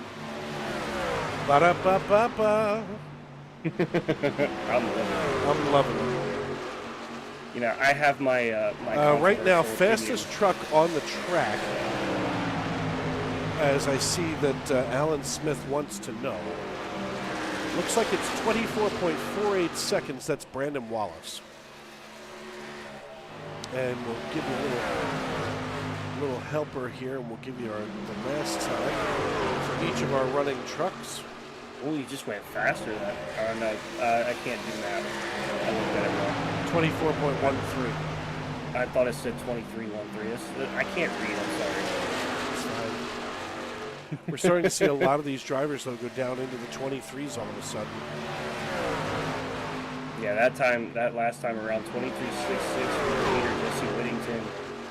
ba-da-ba-ba-ba. I'm loving it. You know, I have my right now, opinion. fastest truck on the track, as I see that Alan Smith wants to know. Looks like it's 24.48 seconds. That's Brandon Wallace. And we'll give you a little helper here, and we'll give you the last time for each of our running trucks. Oh, you just went faster than that. No, I can't do that. I looked at it wrong. 24.13. I thought it said 23.13. I can't read, I'm sorry. It's fine. We're starting to see a lot of these drivers, though, go down into the 23s all of a sudden. Yeah, that last time around, 23.66 for leader Jesse Whittington,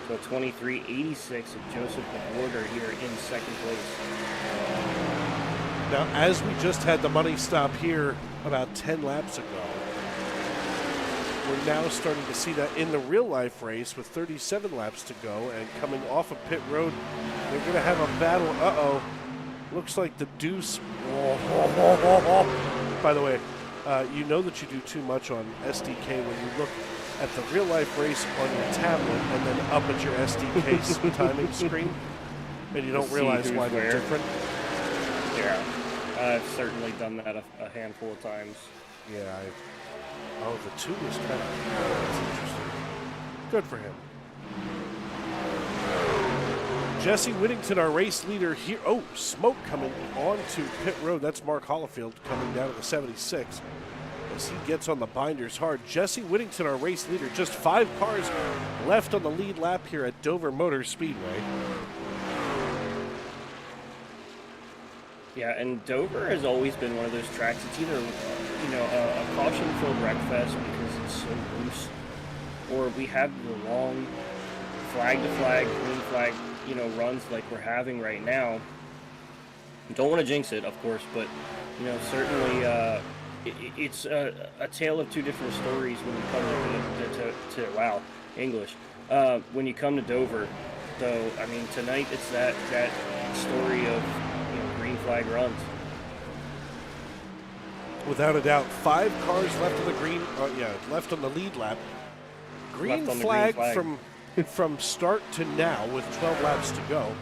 so 23.86 of Joseph McWhorter here in second place. Now, as we just had the money stop here about 10 laps ago, we're now starting to see that in the real-life race with 37 laps to go and coming off of pit road, they're going to have a battle. Uh-oh. Looks like the deuce. By the way, you know that you do too much on SDK when you look at the real-life race on your tablet and then up at your SDK timing screen, and you don't realize why they're different. Yeah, I've certainly done that a handful of times. Yeah, oh, the 2 is kind of, that's interesting. Good for him. Jesse Whittington, our race leader here. Oh, smoke coming onto pit road. That's Mark Hollifield coming down to the 76. as he gets on the binders hard. Jesse Whittington, our race leader, just 5 cars left on the lead lap here at Dover Motor Speedway. Yeah, and Dover has always been one of those tracks. It's either, a caution-filled wreckfest because it's so loose, or we have the long flag-to-flag, green flag, runs like we're having right now. Don't want to jinx it, of course, but, certainly it's a tale of two different stories when you come to English. When you come to Dover, though, I mean, tonight it's that story of, green flag runs. Without a doubt, 5 cars left on the left on the lead lap. Green flag from start to now with 12 laps to go.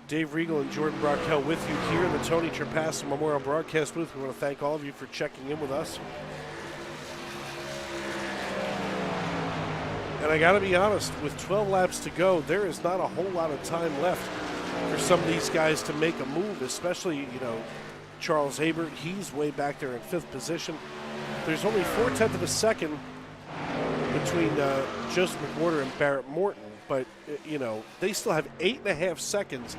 Dave Regal and Jordan Brockell with you here in the Tony Trapassa Memorial Broadcast booth. We want to thank all of you for checking in with us. And I got to be honest, with 12 laps to go, there is not a whole lot of time left for some of these guys to make a move, especially, Charles Abert. He's way back there in 5th position. There's only 4/10 of a second between Joseph McWhorter and Barrett Morton, but, they still have 8.5 seconds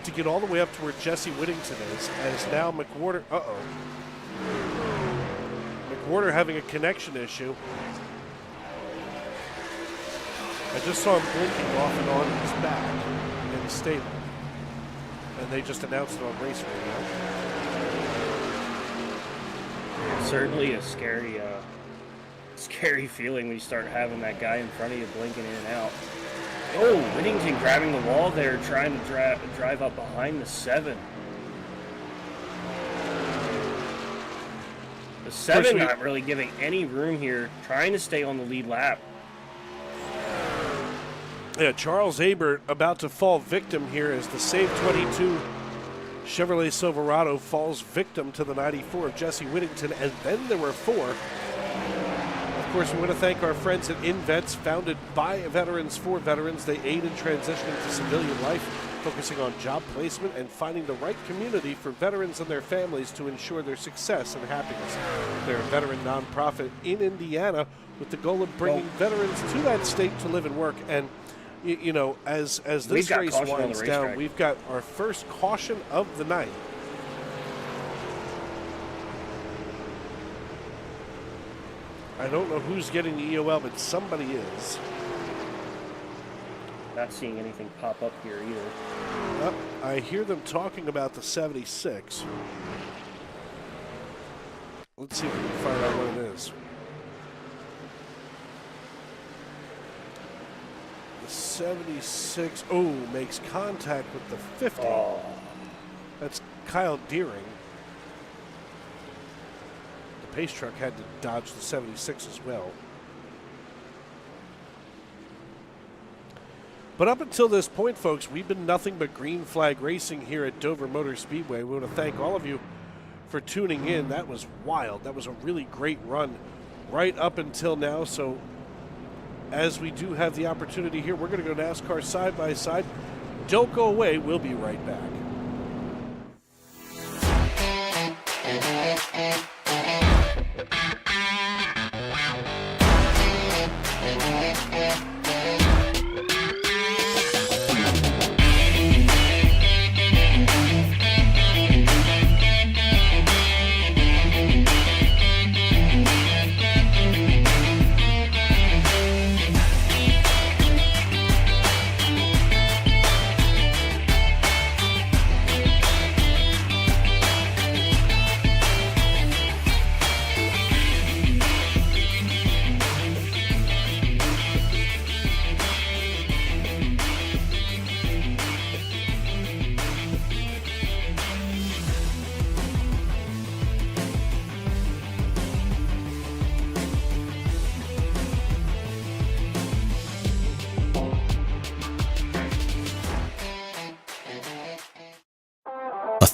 to get all the way up to where Jesse Whittington is, as now McWhorter, McWhorter having a connection issue. I just saw him blinking off and on his back in the stable. And they just announced it on race radio. Certainly a scary feeling when you start having that guy in front of you blinking in and out. Oh, Whittington grabbing the wall there, trying to drive up behind the 7. The 7 not really giving any room here, trying to stay on the lead lap. Yeah, Charles Abert about to fall victim here as the Save 22 Chevrolet Silverado falls victim to the 94 of Jesse Whittington, and then there were 4. Of course, we want to thank our friends at INVets, founded by veterans for veterans. They aid in transitioning to civilian life, focusing on job placement and finding the right community for veterans and their families to ensure their success and happiness. They're a veteran nonprofit in Indiana with the goal of bringing veterans to that state to live and work. And as this race winds down, we've got our first caution of the night. I don't know who's getting the EOL, but somebody is. Not seeing anything pop up here either. I hear them talking about the 76. Let's see if we can find out what it is. 76, makes contact with the 50. That's Kyle Deering. The pace truck had to dodge the 76 as well. But up until this point, folks, we've been nothing but green flag racing here at Dover Motor Speedway. We want to thank all of you for tuning in. That was wild. That was a really great run right up until now. So as we do have the opportunity here, we're going to go NASCAR side by side. Don't go away. We'll be right back.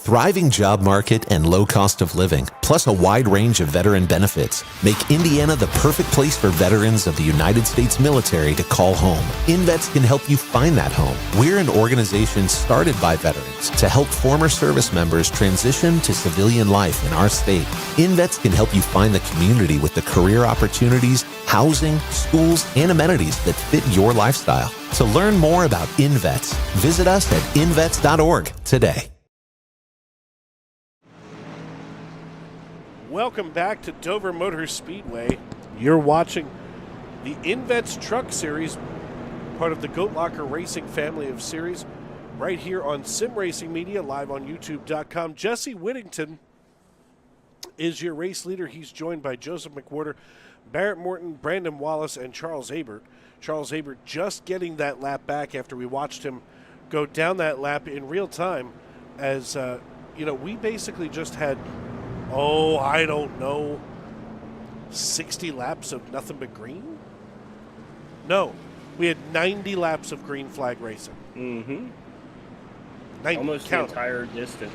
Thriving job market and low cost of living, plus a wide range of veteran benefits, make Indiana the perfect place for veterans of the United States military to call home. INVets can help you find that home. We're an organization started by veterans to help former service members transition to civilian life in our state. INVets can help you find the community with the career opportunities, housing, schools, and amenities that fit your lifestyle. To learn more about INVets, visit us at invets.org today. Welcome back to Dover Motor Speedway. You're watching the INVets Truck Series, part of the Goat Locker Racing family of series, right here on Sim Racing Media, live on YouTube.com. Jesse Whittington is your race leader. He's joined by Joseph McWhorter, Barrett Morton, Brandon Wallace, and Charles Abert. Charles Abert just getting that lap back after we watched him go down that lap in real time as, we basically just had, I don't know, 60 laps of nothing but green? No, we had 90 laps of green flag racing. Mm-hmm. 90, almost the entire distance.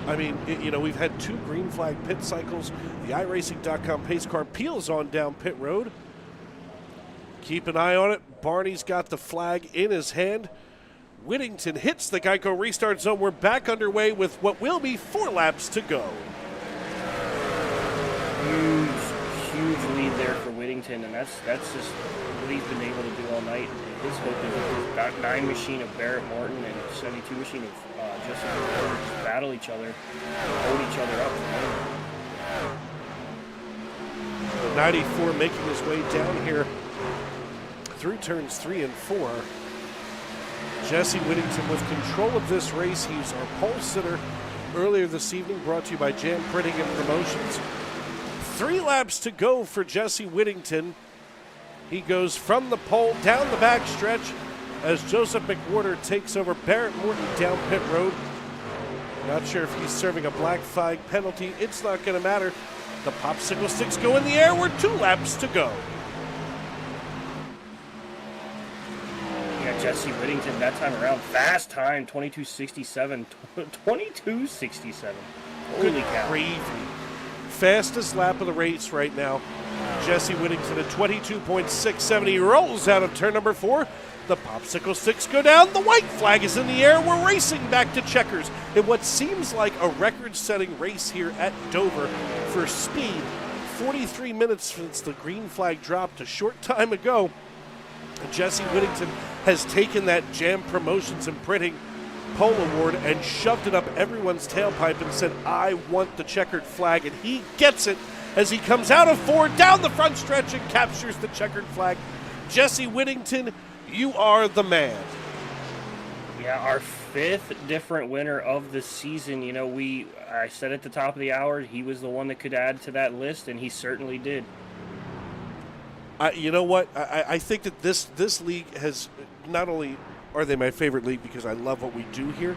I mean, we've had 2 green flag pit cycles. The iRacing.com pace car peels on down pit road. Keep an eye on it. Barney's got the flag in his hand. Whittington hits the Geico restart zone. We're back underway with what will be 4 laps to go. Huge lead there for Whittington, and that's just what he's been able to do all night. His hope is that his 9 machine of Barrett Morton and 72 machine of Justin Porter just battle each other, hold each other up. 94 making his way down here through turns 3 and 4. Jesse Whittington with control of this race. He's our pole sitter earlier this evening, brought to you by Jam Printing and Promotions. 3 laps to go for Jesse Whittington. He goes from the pole down the back stretch as Joseph McWhorter takes over Barrett Morton down pit road. Not sure if he's serving a black flag penalty. It's not going to matter. The popsicle sticks go in the air. We're 2 laps to go. Yeah, Jesse Whittington that time around. Fast time, 22.67. 22.67. Holy cow. Gravy. Fastest lap of the race right now. Jesse Whittington at 22.67. He rolls out of turn number 4. The popsicle sticks go down. The white flag is in the air. We're racing back to checkers in what seems like a record-setting race here at Dover for speed. 43 minutes since the green flag dropped a short time ago. Jesse Whittington has taken that Jam Promotions and Printing pole award and shoved it up everyone's tailpipe and said, I want the checkered flag. And he gets it as he comes out of 4 down the front stretch and captures the checkered flag. Jesse Whittington, you are the man. Yeah, our 5th different winner of the season. I said at the top of the hour, he was the one that could add to that list, and he certainly did. You know what? I think that this league has, not only are they my favorite league because I love what we do here,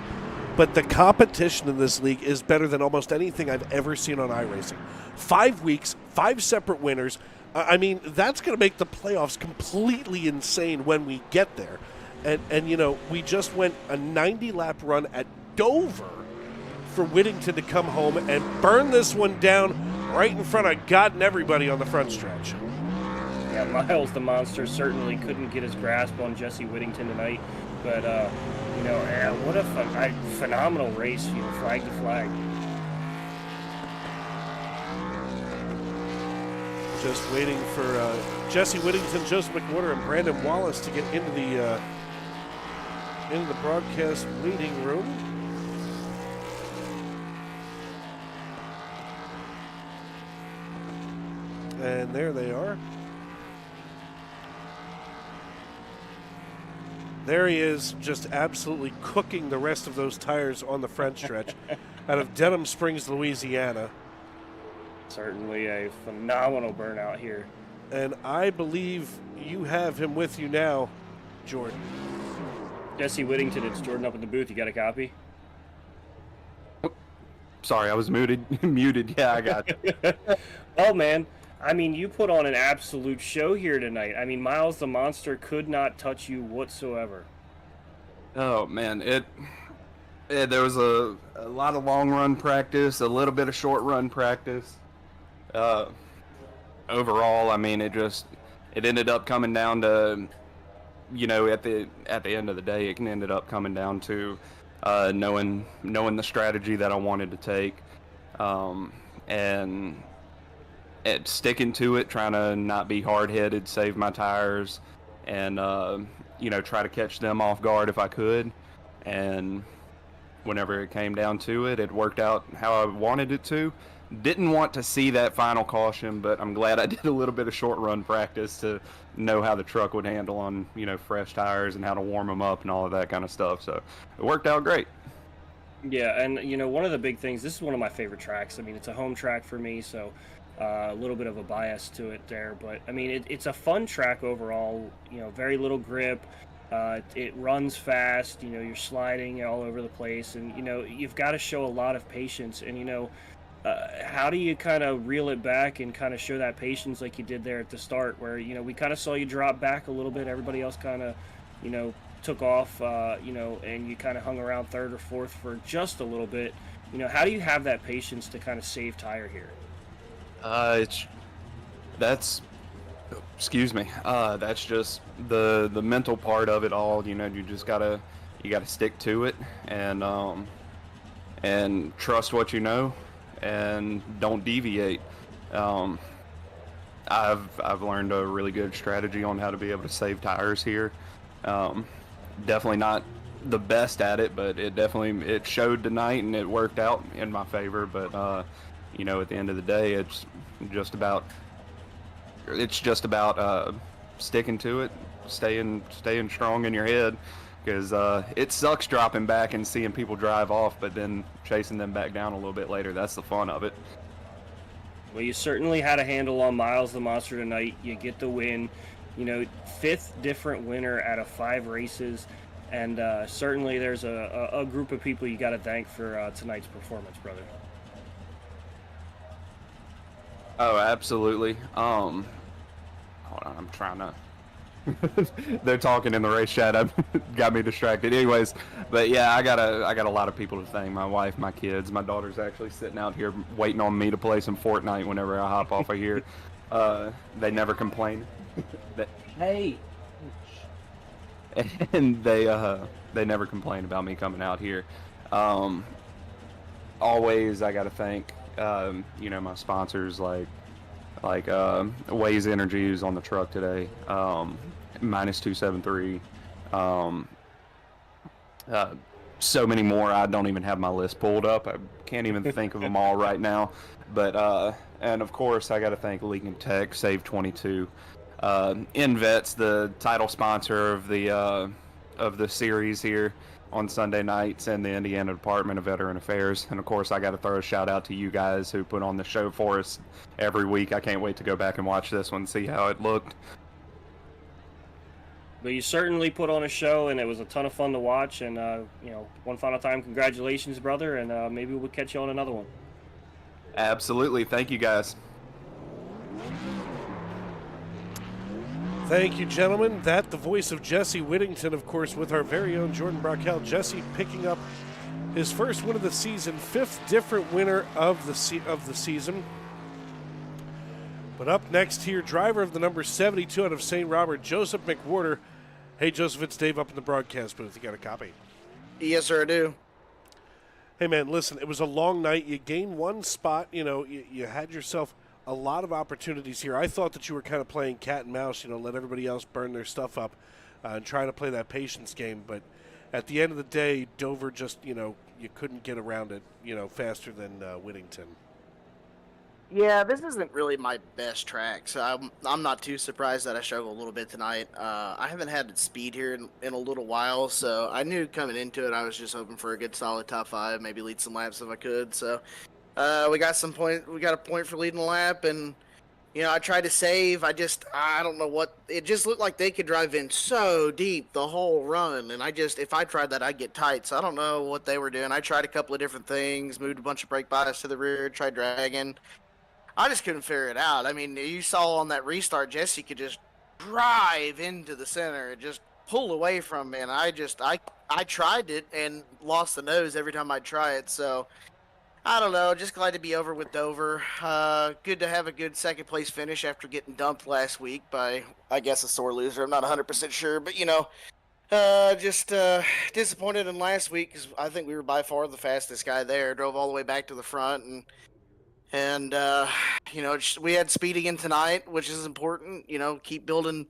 but the competition in this league is better than almost anything I've ever seen on iRacing. 5 weeks, 5 separate winners. I mean, that's going to make the playoffs completely insane when we get there. And we just went a 90-lap run at Dover for Whittington to come home and burn this one down right in front of God and everybody on the front stretch. Yeah, Miles the Monster certainly couldn't get his grasp on Jesse Whittington tonight. But, what a phenomenal race, flag to flag. Just waiting for Jesse Whittington, Joseph McWhorter, and Brandon Wallace to get into the broadcast waiting room. And there they are. There he is, just absolutely cooking the rest of those tires on the front stretch out of Denham Springs, Louisiana. Certainly a phenomenal burnout here. And I believe you have him with you now, Jordan. Jesse Whittington, it's Jordan up in the booth. You got a copy? Sorry, I was muted. Yeah, I got it. Oh, man. I mean, you put on an absolute show here tonight. I mean, Miles the Monster could not touch you whatsoever. Oh man, there was a lot of long run practice, a little bit of short run practice. Overall, I mean, it ended up coming down to, at the end of the day, it ended up coming down to knowing the strategy that I wanted to take, and sticking to it, trying to not be hard headed, save my tires, and try to catch them off guard if I could. And whenever it came down to it, it worked out how I wanted it to. Didn't want to see that final caution, but I'm glad I did a little bit of short run practice to know how the truck would handle on, fresh tires and how to warm them up and all of that kind of stuff. So it worked out great. Yeah, and one of the big things, this is one of my favorite tracks. I mean, it's a home track for me, so a little bit of a bias to it there. But I mean, it's a fun track overall. Very little grip. It runs fast. You're sliding all over the place, and you've got to show a lot of patience. And how do you kind of reel it back and kind of show that patience like you did there at the start, where we kind of saw you drop back a little bit. Everybody else kind of took off, and you kind of hung around third or fourth for just a little bit. How do you have that patience to kind of save tire here? That's just the mental part of it all. You just gotta stick to it and trust what you know and don't deviate. I've learned a really good strategy on how to be able to save tires here. Definitely not the best at it, but it showed tonight and it worked out in my favor. But at the end of the day, it's just about sticking to it, staying strong in your head, because it sucks dropping back and seeing people drive off, but then chasing them back down a little bit later. That's the fun of it. Well, you certainly had a handle on Miles the Monster tonight. You get the win. 5th different winner out of 5 races, and certainly there's a group of people you got to thank for tonight's performance, brother. Oh, absolutely. Hold on, I'm trying to. They're talking in the race chat. Got me distracted. Anyways, but yeah, I got a lot of people to thank. My wife, my kids, my daughter's actually sitting out here waiting on me to play some Fortnite whenever I hop off of here. They never complain. Hey. And they never complain about me coming out here. Always, I got to thank my sponsors like Waze Energy, who's on the truck today, minus 273, so many more. I don't even have my list pulled up. I can't even think of them all right now. But and of course I got to thank Lincoln Tech, Save 22, INVets, the title sponsor of the series here on Sunday nights, and the Indiana Department of Veteran Affairs. And of course, I got to throw a shout out to you guys who put on the show for us every week. I can't wait to go back and watch this one and see how it looked. But you certainly put on a show, and it was a ton of fun to watch. And one final time, congratulations, brother, and maybe we'll catch you on another one. Absolutely. Thank you, guys. Thank you, gentlemen. That the voice of Jesse Whittington, of course, with our very own Jordan Brockell. Jesse picking up his first win of the season, 5th different winner of the season. But up next here, driver of the number 72 out of St. Robert, Joseph McWhorter. Hey, Joseph, it's Dave up in the broadcast booth. You got a copy? Yes, sir, I do. Hey, man, listen, it was a long night. You gained one spot. You had yourself a lot of opportunities here. I thought that you were kind of playing cat and mouse, let everybody else burn their stuff up and trying to play that patience game. But at the end of the day, Dover just, you couldn't get around it, faster than Whittington. Yeah, this isn't really my best track, so I'm not too surprised that I struggled a little bit tonight. I haven't had speed here in a little while, so I knew coming into it I was just hoping for a good solid top 5, maybe lead some laps if I could. So we got a point for leading the lap, and I tried to save. I don't know what, it just looked like they could drive in so deep the whole run, and if I tried that, I'd get tight. So I don't know what they were doing. I tried a couple of different things, moved a bunch of brake bias to the rear, tried dragging. I just couldn't figure it out. I mean, you saw on that restart, Jesse could just drive into the center and just pull away from me, and I I tried it and lost the nose every time I try it. So I don't know. Just glad to be over with Dover. Good to have a good second place finish after getting dumped last week by, I guess, a sore loser. I'm not 100% sure, but just disappointed in last week because I think we were by far the fastest guy there. Drove all the way back to the front and we had speed again tonight, which is important. Keep building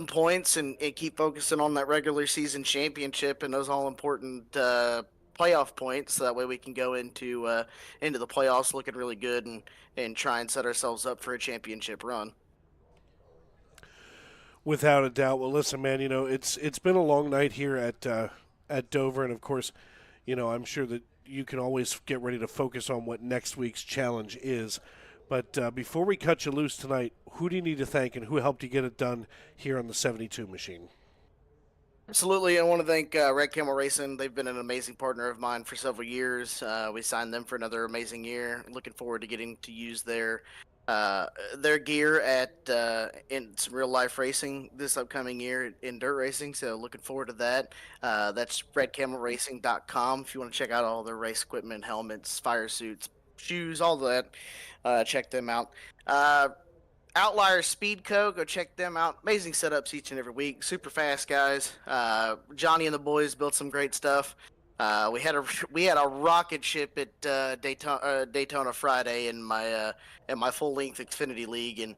points and keep focusing on that regular season championship and those all important playoff points. So that way we can go into the playoffs looking really good and try and set ourselves up for a championship run. Without a doubt. Well, listen, man. It's been a long night here at Dover, and of course, I'm sure that you can always get ready to focus on what next week's challenge is. But before we cut you loose tonight, who do you need to thank and who helped you get it done here on the 72 machine? Absolutely. I want to thank Red Camel Racing. They've been an amazing partner of mine for several years. We signed them for another amazing year. Looking forward to getting to use their gear in some real life racing this upcoming year in dirt racing. So looking forward to that. That's redcamelracing.com. If you want to check out all their race equipment, helmets, fire suits, shoes, all that, check them out. Outlier Speed Co. Go check them out. Amazing setups each and every week. Super fast guys. Johnny and the boys built some great stuff. We had a rocket ship at Daytona Friday in my full length Xfinity League, and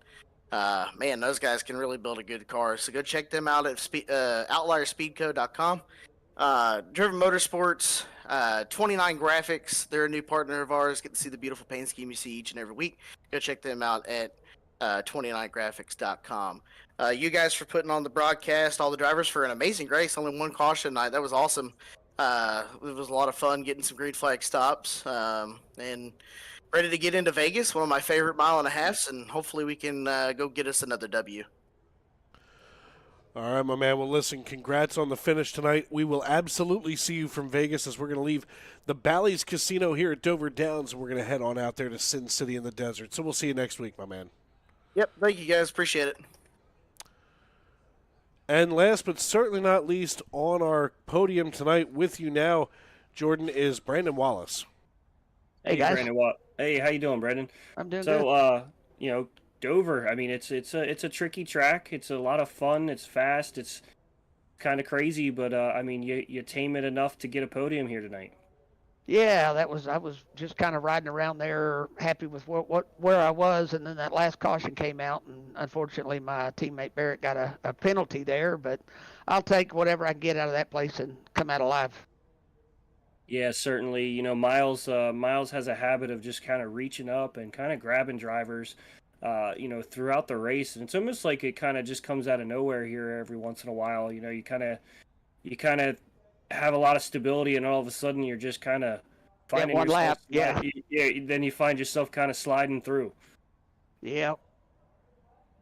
man, those guys can really build a good car. So go check them out at outlierspeedco.com. Driven Motorsports, 29 Graphics. They're a new partner of ours. Get to see the beautiful paint scheme you see each and every week. Go check them out at 29graphics.com. You guys for putting on the broadcast, all the drivers for an amazing race. Only one caution night. That was awesome. It was a lot of fun getting some green flag stops, and ready to get into Vegas, one of my favorite mile and a halves, and hopefully we can go get us another W. All right, my man. Well, listen, congrats on the finish tonight. We will absolutely see you from Vegas as we're going to leave the Bally's Casino here at Dover Downs, and we're going to head on out there to Sin City in the desert. So we'll see you next week, my man. Yep, thank you guys. Appreciate it. And last but certainly not least, on our podium tonight with you now, Jordan, is Brandon Wallace. Hey guys. Hey, how you doing, Brandon? I'm doing good. So, Dover. I mean, it's a tricky track. It's a lot of fun. It's fast. It's kind of crazy, but I mean, you tame it enough to get a podium here tonight. Yeah, I was just kind of riding around there, happy with where I was, and then that last caution came out, and unfortunately my teammate Barrett got a penalty there, but I'll take whatever I can get out of that place and come out alive. Yeah, certainly. Miles has a habit of just kind of reaching up and kind of grabbing drivers, throughout the race, and it's almost like it kind of just comes out of nowhere here every once in a while. You kind of have a lot of stability, and all of a sudden you're just kind of finding one lap. Yeah. Then you find yourself kind of sliding through. Yeah.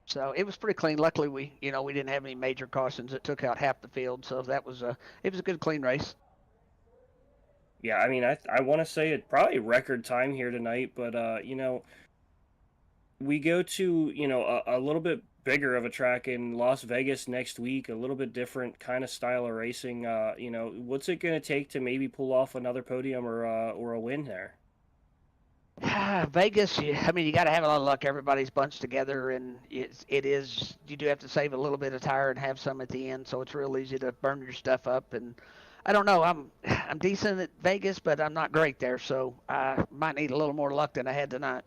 So it was pretty clean. Luckily, we didn't have any major cautions that took out half the field, so it was a good clean race. Yeah, I mean, I want to say it probably record time here tonight, but we go to a little bit bigger of a track in Las Vegas next week, a little bit different kind of style of racing. What's it going to take to maybe pull off another podium or a win there? Vegas, you got to have a lot of luck. Everybody's bunched together, and you do have to save a little bit of tire and have some at the end, so it's real easy to burn your stuff up. And I don't know, I'm decent at Vegas, but I'm not great there, so I might need a little more luck than I had tonight.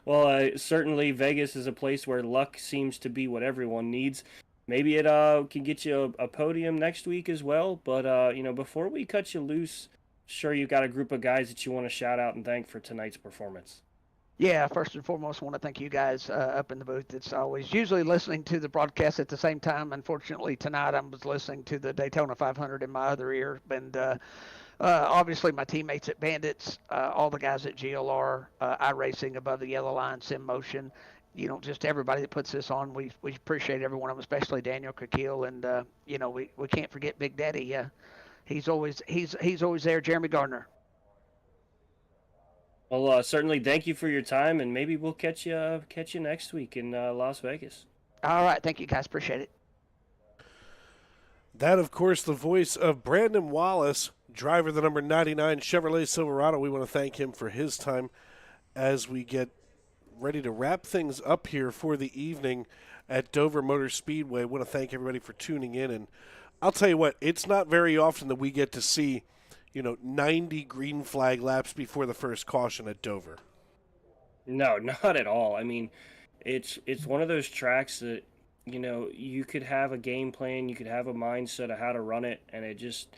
Well, certainly Vegas is a place where luck seems to be what everyone needs. Maybe it can get you a podium next week as well. But before we cut you loose, sure you've got a group of guys that you want to shout out and thank for tonight's performance. Yeah, first and foremost, I want to thank you guys up in the booth. It's always usually listening to the broadcast at the same time. Unfortunately, tonight I was listening to the Daytona 500 in my other ear, and obviously my teammates at Bandits, all the guys at GLR, iRacing, Above the Yellow Line, Sim Motion, just everybody that puts this on. We appreciate every one of them, especially Daniel Kakil, and we can't forget Big Daddy. He's always there, Jeremy Gardner. Well, certainly thank you for your time, and maybe we'll catch you next week in Las Vegas. All right, thank you guys, appreciate it. That, of course, the voice of Brandon Wallace, driver of the number 99 Chevrolet Silverado. We want to thank him for his time as we get ready to wrap things up here for the evening at Dover Motor Speedway. I want to thank everybody for tuning in. And I'll tell you what, it's not very often that we get to see, 90 green flag laps before the first caution at Dover. No, not at all. I mean, it's one of those tracks that, you could have a game plan, you could have a mindset of how to run it, and it just,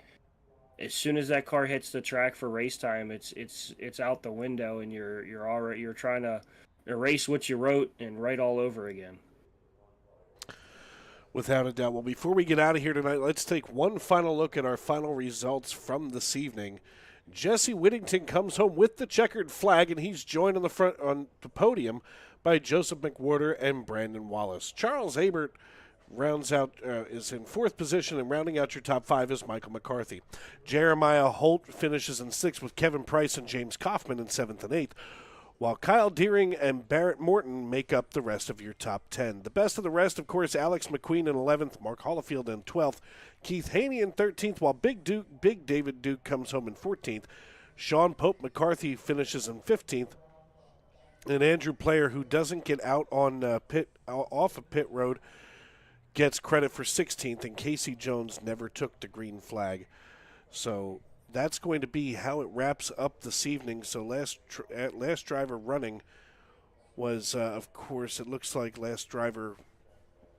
as soon as that car hits the track for race time, it's out the window, and you're trying to erase what you wrote and write all over again. Without a doubt. Well, before we get out of here tonight, let's take one final look at our final results from this evening. Jesse Whittington comes home with the checkered flag, and he's joined on the podium by Joseph McWhorter and Brandon Wallace. Charles Abert is in fourth position, and rounding out your top five is Michael McCarthy. Jeremiah Holt finishes in sixth with Kevin Price and James Kaufman in seventh and eighth, while Kyle Deering and Barrett Morton make up the rest of your top 10. The best of the rest, of course, Alex McQueen in 11th, Mark Hollifield in 12th, Keith Haney in 13th, while Big David Duke comes home in 14th. Sean Pope McCarthy finishes in 15th, and Andrew Player, who doesn't get out on off of pit road, gets credit for 16th, and Casey Jones never took the green flag. So that's going to be how it wraps up this evening. So last driver running was, of course, it looks like last driver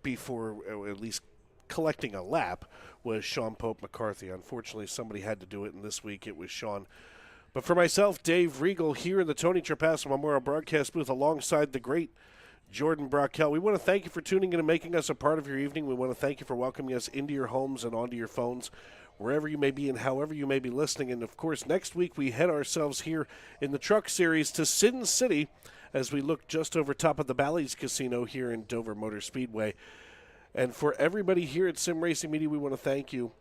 before, at least collecting a lap, was Sean Pope McCarthy. Unfortunately, somebody had to do it, and this week it was Sean. But for myself, Dave Regal, here in the Tony Trapasso Memorial Broadcast booth alongside the great Jordan Brockell, we want to thank you for tuning in and making us a part of your evening. We want to thank you for welcoming us into your homes and onto your phones, wherever you may be and however you may be listening. And, of course, next week we head ourselves here in the Truck Series to Sin City as we look just over top of the Bally's Casino here in Dover Motor Speedway. And for everybody here at Sim Racing Media, we want to thank you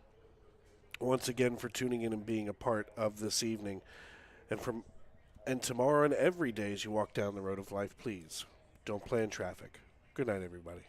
once again for tuning in and being a part of this evening. And tomorrow and every day as you walk down the road of life, please don't play in traffic. Good night, everybody.